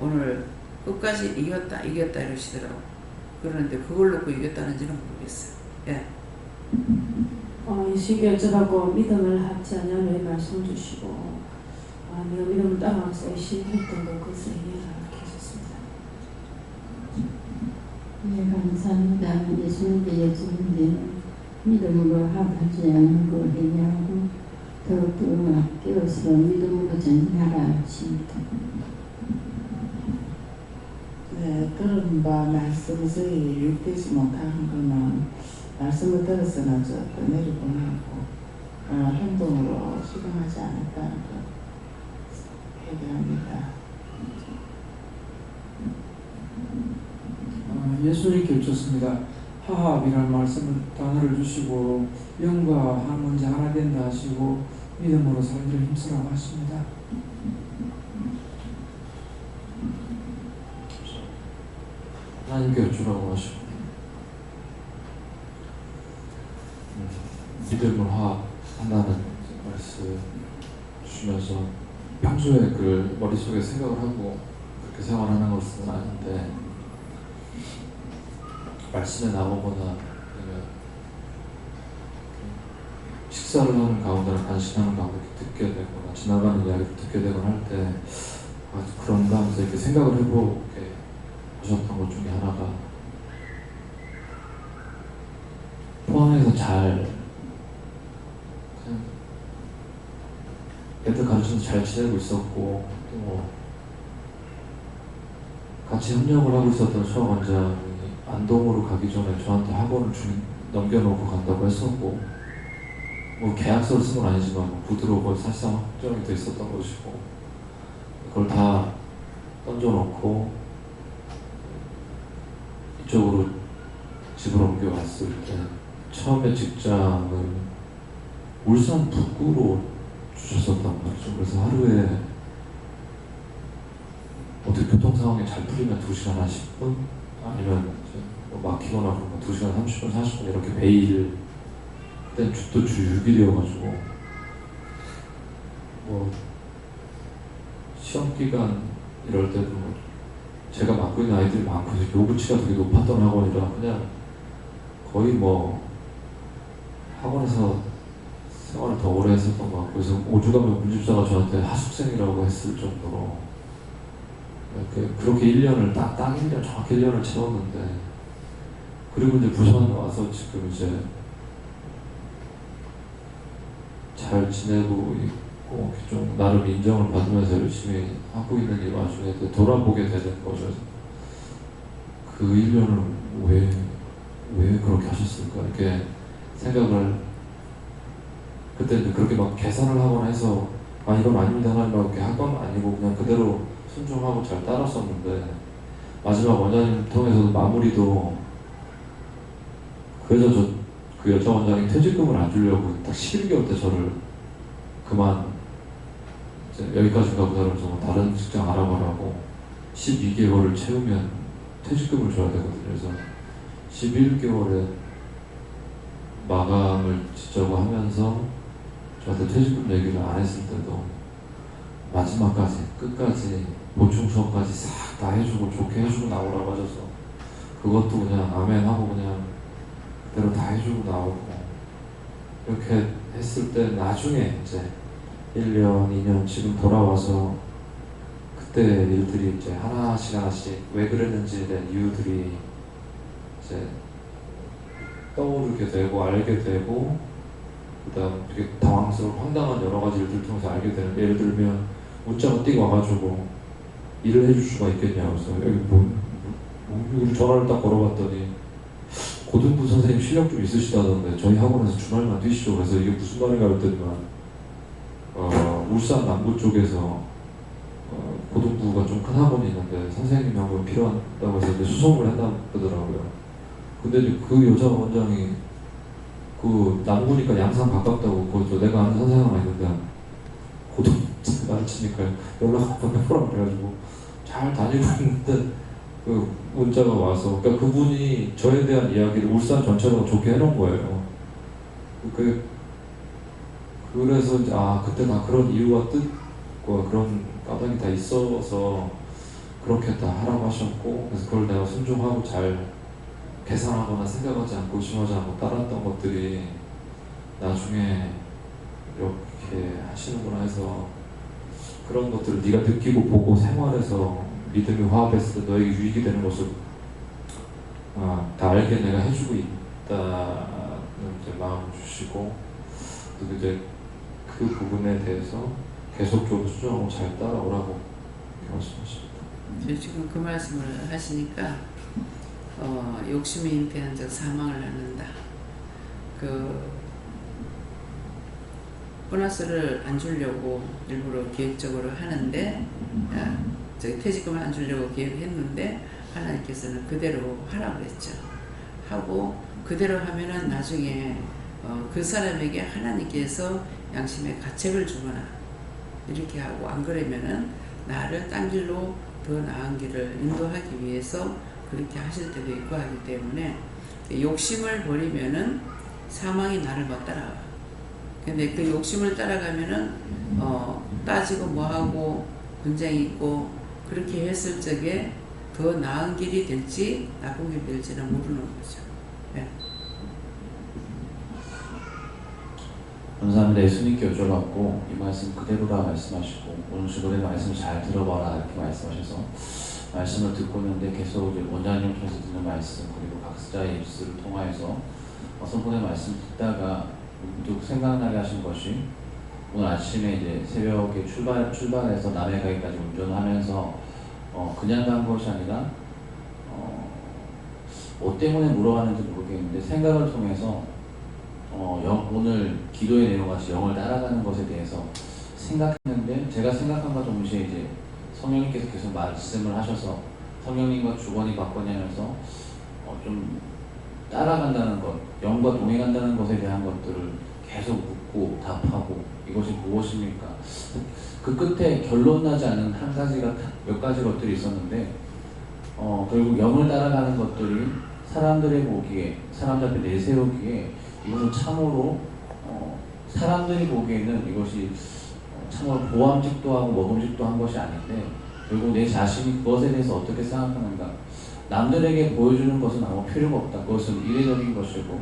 오늘 끝까지 이겼다 이러시더라고. 그런데 그걸 놓고 이겼다는지는 모르겠어요. 예. 예수님께 어쩌라고 믿음을 합지 않냐며 말씀 주시고 내가 믿음을 따라가면서 열심히 했던 거 그것을 이해하라 이렇게 하셨습니다. 네, 감사합니다. 예수님께 여쭈는데 믿음으로 합하지 않는 거 했냐고 더욱더 깨어서 믿음으로 전하라 하십니다. 네, 들은 바 말씀을 저희 유익되지 못하는 거는 말씀을 들었으나 또 내려보내고 행동으로 실행하지 않았다는 것 회개합니다. 예수님께 여쭙습니다. 화합이라는 말씀을 단어를 주시고 영과 하나님이 하나 된다 하시고 믿음으로 살기를 힘쓰라고 하십니다. 하나님께 여쭈라고 하시고 믿음을 화합한다는 말씀 주시면서 평소에 그 머릿속에 생각을 하고 그렇게 생활하는 것은 아닌데 말씀에 나오거나 아니면 식사를 하는 가운데나 간식하는 가운데 듣게 되거나 지나가는 이야기를 듣게 되거나 할 때 그런가 하면서 이렇게 생각을 해보게 하셨던 것 중에 하나가 포항에서 잘 그냥 애들 가르쳐서 잘 지내고 있었고 또 같이 협력을 하고 있었던 수학원장이 안동으로 가기 전에 저한테 학원을 넘겨놓고 간다고 했었고 뭐 계약서를 쓴 건 아니지만 구두로 사실상 확정이 돼 있었던 것이고 그걸 다 던져놓고 이쪽으로 집을 옮겨갔을 때 처음에 직장을 울산 북구로 주셨었단 말이죠. 그래서 하루에 어떻게 교통 상황이 잘 풀리면 2시간 한 10분 아니면 뭐 막히거나 그러면 2시간 30분 40분 이렇게 매일 그때 또 주 6일이어가지고 뭐 시험 기간 이럴 때도 뭐 제가 맡고 있는 아이들이 많고 요구치가 되게 높았던 학원이라 그냥 거의 뭐 학원에서 생활을 더 오래 했었던 것 같고 그래서 오죽하면 문집사가 저한테 하숙생이라고 했을 정도로 그렇게 1년을 딱 1년 정확히 1년을 채웠는데 그리고 이제 부산 와서 지금 이제 잘 지내고 있고 좀 나름 인정을 받으면서 열심히 하고 있는 이 와중에 돌아보게 되는 거죠. 그 1년을 왜 그렇게 하셨을까 이렇게 생각을 그때 이제 그렇게 막 계산을 하거나 해서 이건 아닙니다 하나님 이렇게 한 건 아니고 그냥 그대로 순종하고 잘 따랐었는데 마지막 원장님 통해서도 마무리도 그래서 그 여자 원장이 퇴직금을 안 주려고 딱 11개월 때 저를 그만 이제 여기까지인가 보다 그래서 다른 직장 알아보라고 12개월을 채우면 퇴직금을 줘야 되거든요. 그래서 11개월에 마감을 짓자고 하면서 저한테 퇴직금 얘기를 안 했을 때도 마지막까지 끝까지 보충 수업까지 싹 다 해주고 좋게 해주고 나오라고 하셔서 그것도 그냥 아멘 하고 그냥 그대로 다 해주고 나오고 이렇게 했을 때 나중에 이제 1년, 2년 지금 돌아와서 그때 일들이 이제 하나씩 왜 그랬는지에 대한 이유들이 이제 떠오르게 되고 알게 되고 그다음 되게 당황스러운 황당한 여러 가지 일들을 통해서 알게 되는 예를 들면 문자가 띄고 와가지고 일을 해줄 수가 있겠냐 그래서 여기 우리 전화를 딱 걸어봤더니 고등부 선생님 실력 좀 있으시다던데 저희 학원에서 주말만 뛰시죠. 그래서 이게 무슨 말인가 했더니만 울산 남부 쪽에서 고등부가 좀 큰 학원이 있는데 선생님이 한 번 필요하다고 해서 이제 수송을 했나 보더라고요. 근데 이제 그 여자 원장이 그 남구니까 양산 가깝다고 그 내가 아는 선생님 하나 있는데 고등부 가르치니까 연락 한번 해보라고 그래가지고 잘 다니고 있는데 그 문자가 와서 그러니까 그분이 저에 대한 이야기를 울산 전체로 좋게 해놓은 거예요. 그 그래서 이제 그때 다 그런 이유와 뜻과 그런 까닭이 다 있어서 그렇게 다 하라고 하셨고, 그래서 그걸 내가 순종하고 잘 계산하거나 생각하지 않고 의심하지 않고 따랐던 것들이 나중에 이렇게 하시는구나 해서 그런 것들을 네가 느끼고 보고 생활해서 믿음이 화합했을 때 너에게 유익이 되는 것을 다 알게 내가 해주고 있다는 이제 마음을 주시고, 또 이제 그 부분에 대해서 계속적으로 수정하고 잘 따라오라고 말씀하십니다. 지금 그 말씀을 하시니까 욕심에 잉태한 적 사망을 낳는다. 보너스를 안 주려고 일부러 계획적으로 하는데 퇴직금을 안 주려고 계획했는데 하나님께서는 그대로 하라고 그랬죠. 하고 그대로 하면은 나중에 그 사람에게 하나님께서 양심의 가책을 주거나 이렇게 하고, 안 그러면은 나를 딴 길로 더 나은 길을 인도하기 위해서 그렇게 하실 때도 있고 하기 때문에 욕심을 버리면은 사망이 나를 못 따라와. 근데 그 욕심을 따라가면은 따지고 뭐하고 분쟁이 있고 그렇게 했을 적에 더 나은 길이 될지 나쁜 길이 될지는 모르는 거죠. 네. 감사합니다. 예수님께 여쭤봤고 이 말씀 그대로라 말씀하시고, 오늘 주보의 말씀을 잘 들어봐라 이렇게 말씀하셔서 말씀을 듣고 있는데 계속 이제 원장님께서 듣는 말씀, 그리고 각자의 입술을 통하여서 성분의 말씀 듣다가 문득 생각나게 하신 것이, 오늘 아침에 이제 새벽에 출발해서 남해가기까지 운전하면서 그냥 간 것이 아니라 뭐 때문에 물어봤는지 모르겠는데 생각을 통해서 오늘 기도의 내용같이 영을 따라가는 것에 대해서 생각했는데, 제가 생각한과 동시에 이제 성령님께서 계속 말씀을 하셔서 성령님과 주거니 받거니 하면서 좀 따라간다는 것, 영과 동행한다는 것에 대한 것들을 계속 묻고 답하고, 이것이 무엇입니까? 그 끝에 결론 나지 않은 몇 가지 것들이 있었는데 결국 영을 따라가는 것들이 사람들의 보기에, 사람들 앞에 내세우기에 이것은 참으로 사람들이 보기에는 이것이 참으로 보암직도 하고 먹음직도 한 것이 아닌데, 결국 내 자신이 그것에 대해서 어떻게 생각하는가, 남들에게 보여주는 것은 아무 필요가 없다. 그것은 이례적인 것이고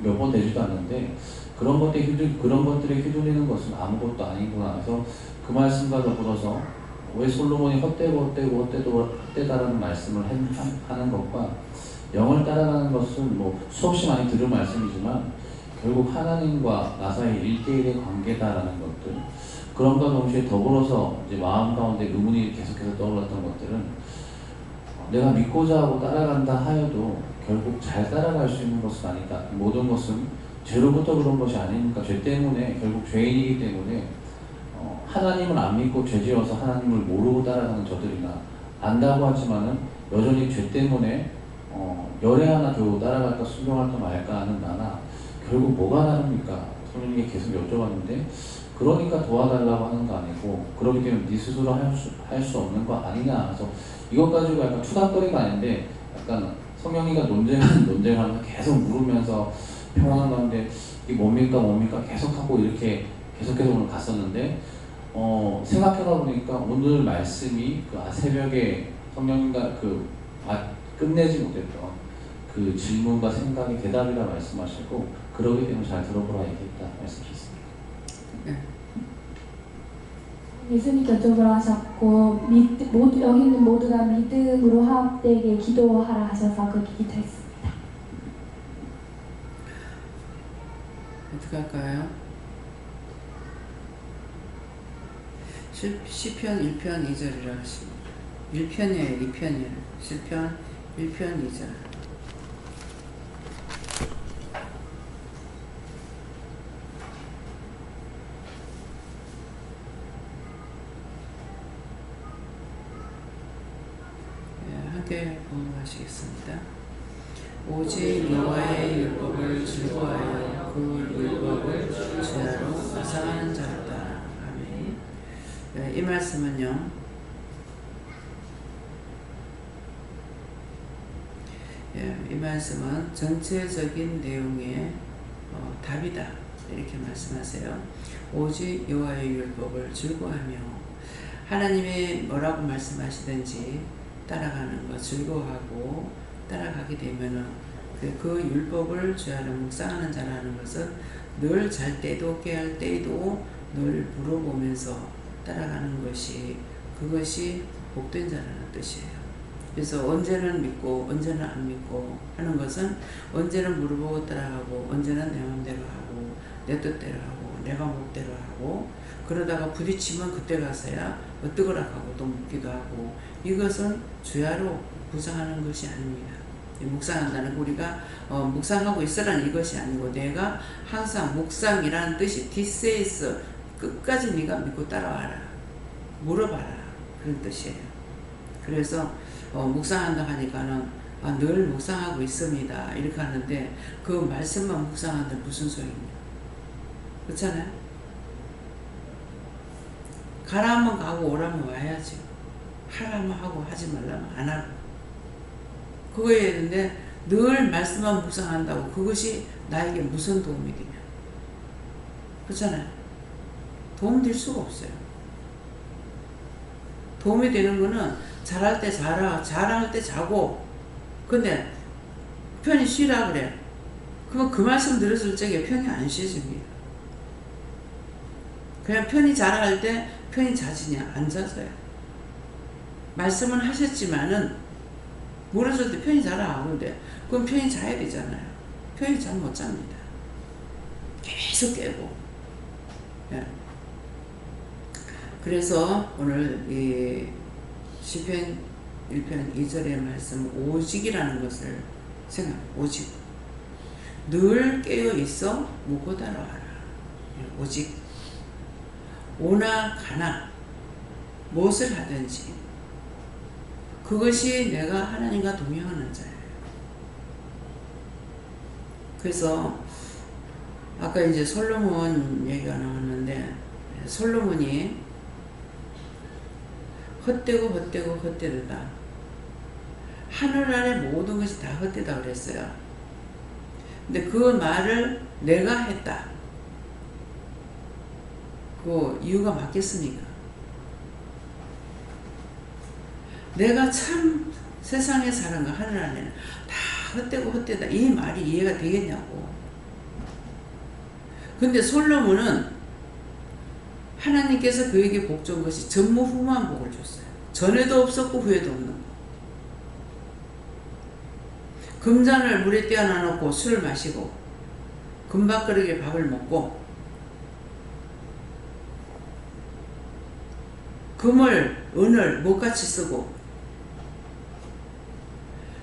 몇 번 되지도 않는데 그런 것들에 휘둘리는 것은 아무것도 아니구나 해서 그 말씀과 더불어서 왜 솔로몬이 헛되다라는 말씀을 하는 것과 영을 따라가는 것은 뭐 수없이 많이 들은 말씀이지만 결국 하나님과 나 사이 1대1의 관계다라는 것들, 그런가 동시에 더불어서 이제 마음 가운데 의문이 계속해서 떠올랐던 것들은 내가 믿고자 하고 따라간다 하여도 결국 잘 따라갈 수 있는 것은 아니다. 모든 것은 죄로부터 그런 것이 아니니까, 죄 때문에, 결국 죄인이기 때문에 하나님을 안 믿고 죄지어서 하나님을 모르고 따라가는 저들이나, 안다고 하지만은 여전히 죄 때문에 열애 하나 겨우 따라갈까 순종할까 말까 하는 나나 결국 뭐가 다릅니까? 성령님께 계속 여쭤봤는데, 그러니까 도와달라고 하는 거 아니고 그렇기 때문에 네 스스로 할 수 없는 거 아니냐. 그래서 이것 가지고 약간 투닥거리가 아닌데 약간 성령님과 논쟁하면서 계속 물으면서 평안한 가운데 이게 뭡니까 계속하고 이렇게 계속해서 오늘 갔었는데 생각해봐 보니까 오늘 말씀이 새벽에 성령님과 끝내지 못했던 그 질문과 생각이 대답이라 말씀하시고, 그러기 때문에 잘 들어보라 얘기했다 말씀하셨습니다. 예수님께 여쭤보라 하셨고 여기 있는 모두가 믿음으로 화합되게 기도하라 하셔서 그렇게 기도했습니다. 어떻게 할까요? 시편 1편 2절이라고 하십니다. 1편이에요, 2편이에요. 시편 1편 2절. 함께 공부하시겠습니다. 오직 여호와의 율법을 즐거워하여 그 율법을 주야로 묵상하는 자로다. 아멘. 이 말씀은요, 이 말씀은 전체적인 내용의 답이다. 이렇게 말씀하세요. 오직 여호와의 율법을 즐거워하며 하나님이 뭐라고 말씀하시든지 따라가는 거 즐거워하고 따라가게 되면은 그 율법을 주야로 묵상하는 자라는 것은 늘 잘 때도 깨할 때도 늘 물어보면서 따라가는 것이 그것이 복된 자라는 뜻이에요. 그래서 언제는 믿고 언제는 안 믿고 하는 것은 언제는 물어보고 따라가고 언제는 내 마음대로 하고 내 뜻대로 하고 내 방법대로 하고 그러다가 부딪히면 그때 가서야 어떡하라 하고 또 묻기도 하고 이것은 주야로 구상하는 것이 아닙니다. 묵상한다는 우리가 묵상하고 있으라는 이것이 아니고 내가 항상 묵상이라는 뜻이 디세이스 끝까지 네가 믿고 따라와라 물어봐라 그런 뜻이에요. 그래서 묵상한다 하니까는 늘 묵상하고 있습니다 이렇게 하는데 그 말씀만 묵상하는데 무슨 소용이냐 그렇잖아요. 가라면 가고 오라면 와야지. 하라면 하고 하지 말라면 안 하고 그거에 있는데 늘 말씀만 묵상한다고 그것이 나에게 무슨 도움이 되냐 그렇잖아요. 도움 될 수가 없어요. 도움이 되는 거는 잘할 때 잘하고 잘할 때 자고 근데 편히 쉬라 그래. 그러면 그 말씀 들었을 적에 편히 안 쉬어집니다. 그냥 편히 잘할 때 편히 자지냐 안 자서요. 말씀은 하셨지만은 물어줄 때 편히 자라 하는데 그럼 편히 자야 되잖아요. 편히 잠 못 잡니다. 계속 깨고. 예. 그래서 오늘 이 시편 1편 2절의 말씀 오직이라는 것을 오직 늘 깨어 있어 묻고 따라와라. 오직 오나 가나 무엇을 하든지 그것이 내가 하나님과 동행하는 자예요. 그래서 아까 이제 솔로몬 얘기가 나왔는데 솔로몬이 헛되다. 하늘 아래 모든 것이 다 헛되다 그랬어요. 근데 그 말을 내가 했다. 그 이유가 맞겠습니까? 내가 참 세상에 사는 거 하늘 안에는 다 헛되다 이 말이 이해가 되겠냐고. 근데 솔로몬은 하나님께서 그에게 복 준 것이 전무후무한 복을 줬어요. 전에도 없었고 후에도 없는 거. 금잔을 물에 떼어놔 놓고 술을 마시고 금밥그릇에 밥을 먹고 금을 은을 못같이 쓰고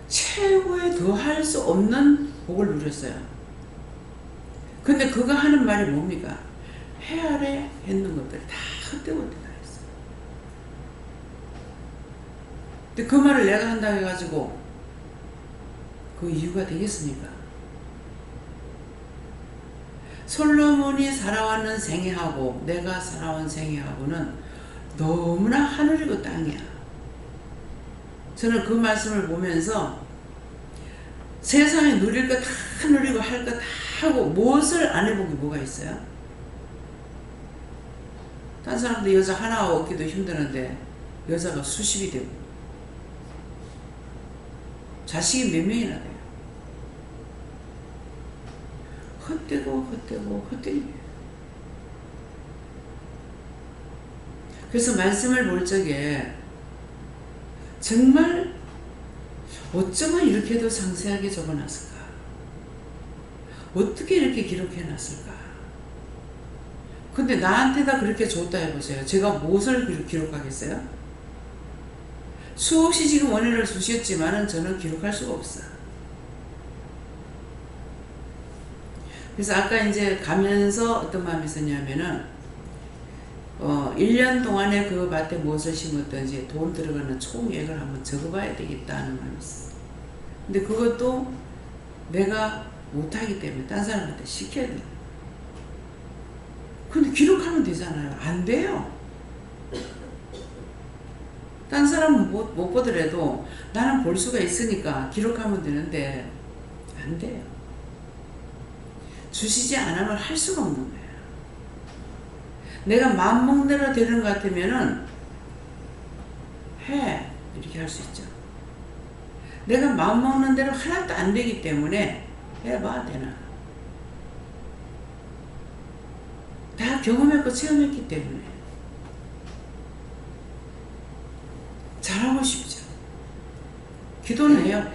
최고의 더할 수 없는 복을 누렸어요. 근데 그가 하는 말이 뭡니까? 해 아래 있는 것들이 다 헛되다 했어요. 근데 그 말을 내가 한다고 해가지고 그 이유가 되겠습니까? 솔로몬이 살아왔는 생애하고 내가 살아온 생애하고는 너무나 하늘이고 땅이야. 저는 그 말씀을 보면서 세상에 누릴 거 다 누리고 할 거 다 하고 무엇을 안 해보기 뭐가 있어요? 딴 사람들 여자 하나 얻기도 힘드는데 여자가 수십이 되고 자식이 몇 명이나 돼요. 헛되고 그래서 말씀을 볼 적에 정말 어쩌면 이렇게도 상세하게 적어놨을까? 어떻게 이렇게 기록해놨을까? 근데 나한테다 그렇게 줬다 해보세요. 제가 무엇을 기록하겠어요? 수없이 지금 원인을 주셨지만은 저는 기록할 수가 없어요. 그래서 아까 이제 가면서 어떤 마음이 있었냐면은 1년 동안에 그 밭에 무엇을 심었든지 돈 들어가는 총액을 한번 적어봐야 되겠다는 마음이 있어요. 근데 그것도 내가 못하기 때문에 딴 사람한테 시켜야 돼요. 근데 기록하면 되잖아요. 안 돼요. 딴 사람은 못 보더라도 나는 볼 수가 있으니까 기록하면 되는데 안 돼요. 주시지 않으면 할 수가 없는 거예요. 내가 마음먹는 대로 되는 것 같으면은 해 이렇게 할 수 있죠. 내가 마음먹는 대로 하나도 안 되기 때문에 해봐 되나. 다 경험했고 체험했기 때문에 잘하고 싶죠. 기도는 해요.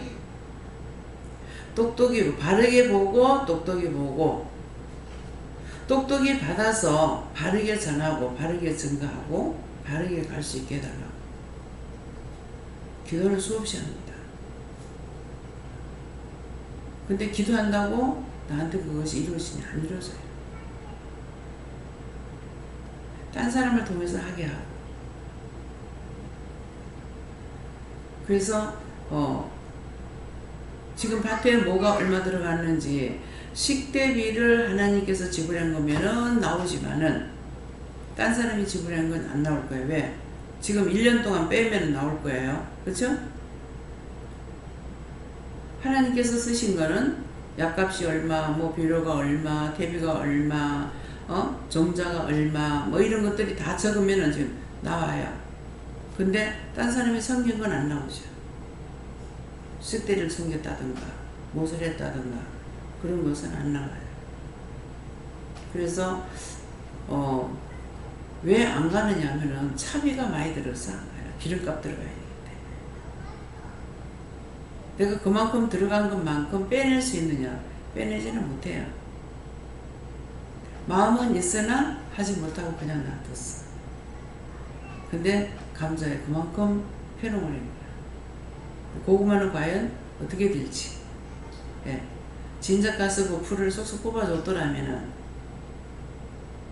똑똑이 바르게 보고 똑똑이 보고 똑똑이 받아서 바르게 전하고 바르게 증거하고 바르게 갈 수 있게 해달라고. 기도는 수없이 합니다. 근데 기도한다고 나한테 그것이 이루어지냐? 안 이루어져요. 딴 사람을 통해서 하게 하고. 그래서 지금 밭에 뭐가 얼마 들어갔는지 식대비를 하나님께서 지불한 거면은 나오지만은 딴 사람이 지불한 건 안 나올 거예요. 왜? 지금 1년 동안 빼면 나올 거예요. 그렇죠? 하나님께서 쓰신 거는 약값이 얼마, 뭐 비료가 얼마, 퇴비가 얼마, 종자가 얼마, 뭐 이런 것들이 다 적으면은 지금 나와요. 근데 딴 사람이 섬긴 건 안 나오죠. 쑥대를 섬겼다든가 못을 했다든가 그런 것은 안 나와요. 그래서 왜 안 가느냐 하면은 차비가 많이 들어서 안 가요. 기름값 들어가야 되기 때문에. 내가 그만큼 들어간 것만큼 빼낼 수 있느냐? 빼내지는 못해요. 마음은 있으나 하지 못하고 그냥 놔뒀어. 근데 감자에 그만큼 해놓으랍니다. 고구마는 과연 어떻게 될지. 예. 진작 가서 그 풀을 쏙쏙 뽑아줬더라면은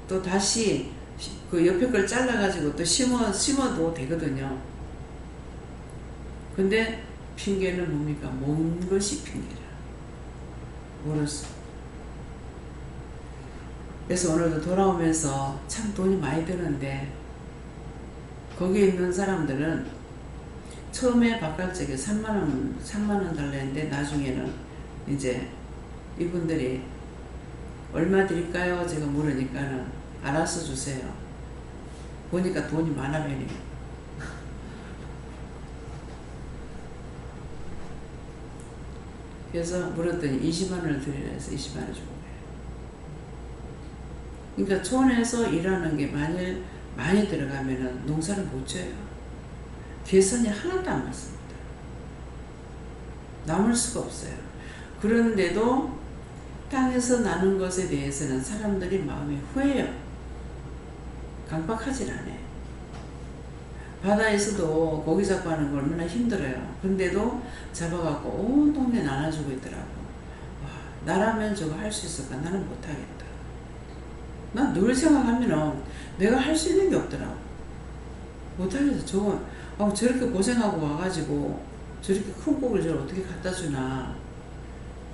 또 다시 그 옆에 걸 잘라가지고 또 심어도 되거든요. 근데 핑계는 뭡니까? 먼 것이 핑계라. 멀었어. 그래서 오늘도 돌아오면서 참 돈이 많이 드는데 거기에 있는 사람들은 처음에 바깥쪽에 3만원 달라 했는데 나중에는 이제 이분들이 얼마 드릴까요? 제가 물으니까는 알아서 주세요. 보니까 돈이 많아 보이네요. 그래서 물었더니 20만원을 드리라 해서 20만원 주고 가요. 그러니까 촌에서 일하는 게 만일 많이 들어가면은 농사를 못 져요. 개선이 하나도 안 맞습니다. 남을 수가 없어요. 그런데도 땅에서 나는 것에 대해서는 사람들이 마음이 후해요. 강박하진 않아요. 바다에서도 고기 잡고 하는 거 얼마나 힘들어요. 근데도 잡아갖고 온 동네 나눠주고 있더라고. 와, 나라면 저거 할 수 있을까? 나는 못하겠다. 난 늘 생각하면은 내가 할 수 있는 게 없더라고. 못하겠어. 저거 저렇게 고생하고 와가지고 저렇게 큰 고기를 저를 어떻게 갖다 주나.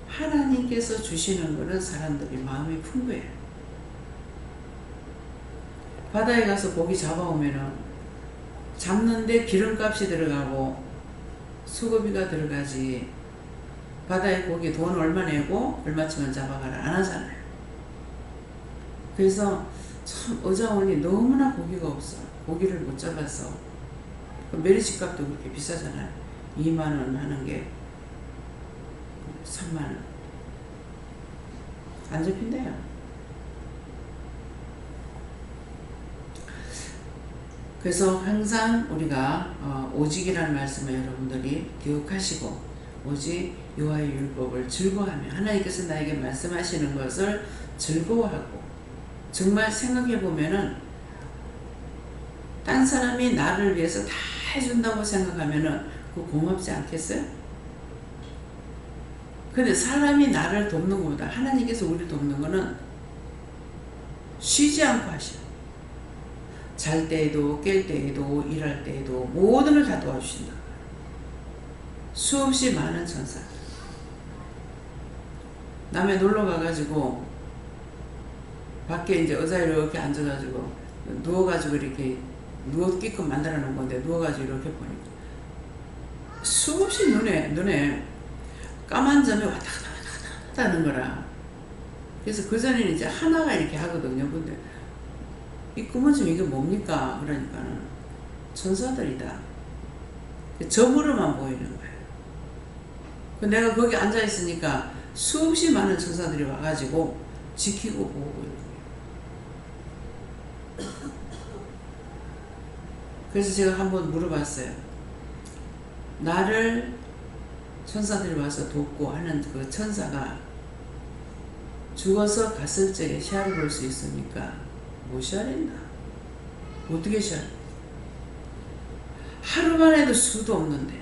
하나님께서 주시는 거는 사람들이 마음이 풍부해요. 바다에 가서 고기 잡아오면은 잡는데 기름값이 들어가고 수고비가 들어가지. 바다에 고기 돈 얼마 내고 얼마치만 잡아가라 안 하잖아요. 그래서 참 어자원이 너무나 고기가 없어. 고기를 못 잡아서 메리치값도 그렇게 비싸잖아요. 2만원 하는 게 3만원 안 잡힌대요. 그래서 항상 우리가 오직이라는 말씀을 여러분들이 기억하시고 오직 여호와의 율법을 즐거워하며 하나님께서 나에게 말씀하시는 것을 즐거워하고 정말 생각해 보면은 딴 사람이 나를 위해서 다 해준다고 생각하면은 그거 고맙지 않겠어요? 근데 사람이 나를 돕는 것보다 하나님께서 우리를 돕는 거는 쉬지 않고 하셔. 잘 때에도 깰 때에도 일할 때에도 모든 걸 다 도와주신다. 수없이 많은 천사. 남해 놀러 가가지고 밖에 이제 의자에 이렇게 앉아가지고 누워가지고 이렇게 누웠게끔 만들어 놓은 건데 누워가지고 이렇게 보니까 수없이 눈에 까만 점이 왔다 갔다 하는 거라. 그래서 그전에는 이제 하나가 이렇게 하거든요. 근데 이 구멍 이게 뭡니까? 그러니까는 천사들이다. 점으로만 보이는 거예요. 내가 거기 앉아 있으니까 수없이 많은 천사들이 와가지고 지키고 보고 있는 거예요. 그래서 제가 한번 물어봤어요. 나를 천사들이 와서 돕고 하는 그 천사가 죽어서 갔을 적에 시야를 볼 수 있습니까? 못 시야린다. 어떻게 시야? 하루만 해도 수도 없는데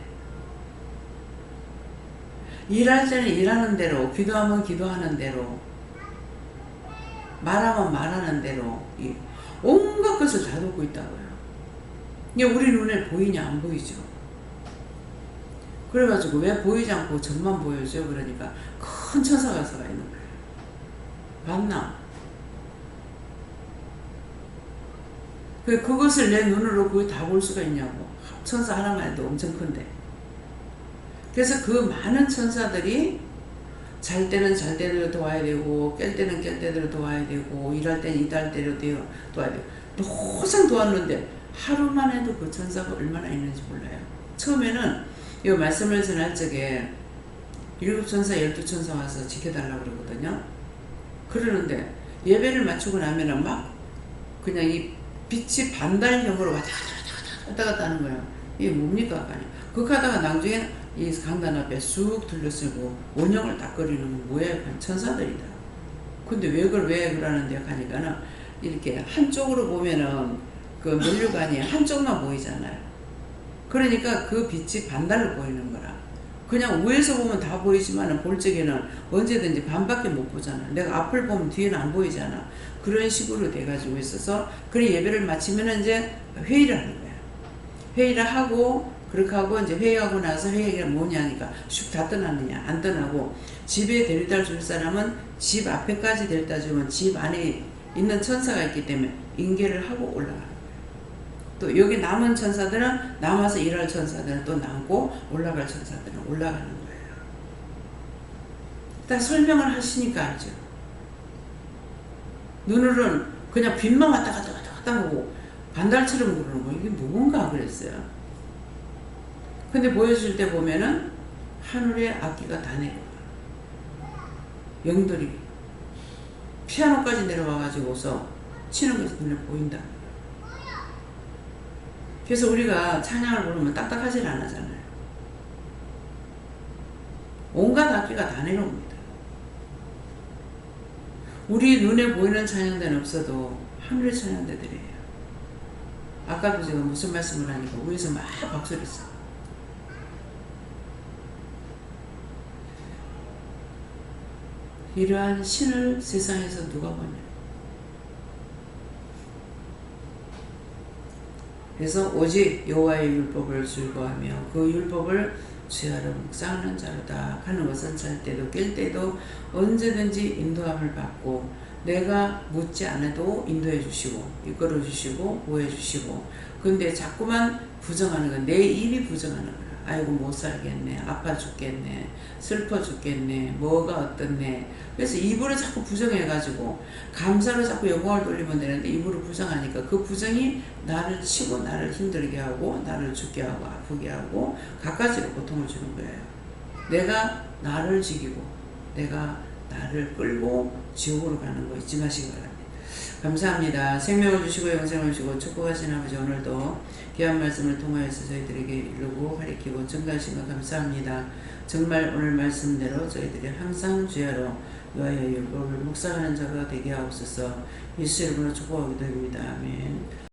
일할 때는 일하는 대로, 기도하면 기도하는 대로, 말하면 말하는 대로 온갖 것을 다 돕고 있다고요. 이게 우리 눈에 보이냐 안 보이죠? 그래가지고 왜 보이지 않고 점만 보여줘? 그러니까 큰 천사가 서가 있는 거예요. 맞나? 그것을 내 눈으로 거의 다 볼 수가 있냐고. 천사 하나만 해도 엄청 큰데. 그래서 그 많은 천사들이 잘 때는 잘 때대로 도와야 되고, 깰 때는 깰 때대로 도와야 되고, 일할 때는 일할 때로 도와야 되고, 항상 도왔는데 하루만 해도 그 천사가 얼마나 있는지 몰라요. 처음에는 이 말씀을 전할 적에 7천사, 12천사 와서 지켜달라고 그러거든요. 그러는데 예배를 마치고 나면은 막 그냥 이 빛이 반달형으로 왔다 갔다 하는 거예요. 이게 뭡니까? 그렇게 하다가 나중에 이 강단 앞에 쑥 들러쓰고 원형을 딱 거리는 뭐예요? 천사들이다. 근데 왜 그러는데 하니까는 이렇게 한쪽으로 보면은 그 면류관이 한쪽만 보이잖아요. 그러니까 그 빛이 반달로 보이는 거라. 그냥 위에서 보면 다 보이지만 볼 적에는 언제든지 반밖에 못 보잖아. 내가 앞을 보면 뒤에는 안 보이잖아. 그런 식으로 돼가지고 있어서 그래 예배를 마치면 이제 회의를 하는 거야. 회의를 하고 그렇게 하고 이제 회의하고 나서 회의가 뭐냐니까 슉 다 떠났느냐 안 떠나고 집에 데려다 줄 사람은 집 앞에까지 데려다 주면 집 안에 있는 천사가 있기 때문에 인계를 하고 올라가는 거예요. 또 여기 남은 천사들은 남아서 일할 천사들은 또 남고 올라갈 천사들은 올라가는 거예요. 딱 설명을 하시니까 알죠. 눈으로는 그냥 빛만 왔다 갔다 하고 반달처럼 그러는 거예요. 이게 뭔가 그랬어요. 근데 보여줄 때 보면은 하늘에 악기가 다 내려와. 영들이 피아노까지 내려와가지고서 치는 것이 눈에 보인다. 그래서 우리가 찬양을 부르면 딱딱하질 않잖아요. 온갖 악기가 다 내려옵니다. 우리 눈에 보이는 찬양대는 없어도 하늘의 찬양대들이에요. 아까도 제가 무슨 말씀을 하니까 위에서 막 박수를 쳐. 이러한 신을 세상에서 누가 보냐. 그래서 오직 여호와의 율법을 즐거워하며 그 율법을 죄하러 묵상하는 자로다 하는 것은 잘 때도 깰 때도 언제든지 인도함을 받고 내가 묻지 않아도 인도해 주시고 이끌어 주시고 보여 주시고 근데 자꾸만 부정하는 건 내 입이 부정하는 거야. 아이고 못 살겠네, 아파 죽겠네, 슬퍼 죽겠네, 뭐가 어떻네. 그래서 입으로 자꾸 부정해가지고 감사로 자꾸 영광을 돌리면 되는데 입으로 부정하니까 그 부정이 나를 치고 나를 힘들게 하고 나를 죽게 하고 아프게 하고 갖가지로 고통을 주는 거예요. 내가 나를 죽이고 내가 나를 끌고 지옥으로 가는 거 잊지 마시기 바랍니다. 감사합니다. 생명을 주시고 영생을 주시고 축복하신 아버지 오늘도 귀한 말씀을 통하여서 저희들에게 이루고 가르치고 증가하신 것 감사합니다. 정말 오늘 말씀대로 저희들이 항상 주야로 여호와의 율법을 묵상하는 자가 되게 하옵소서. 예수 이름으로 축복하기도 합니다. 아멘.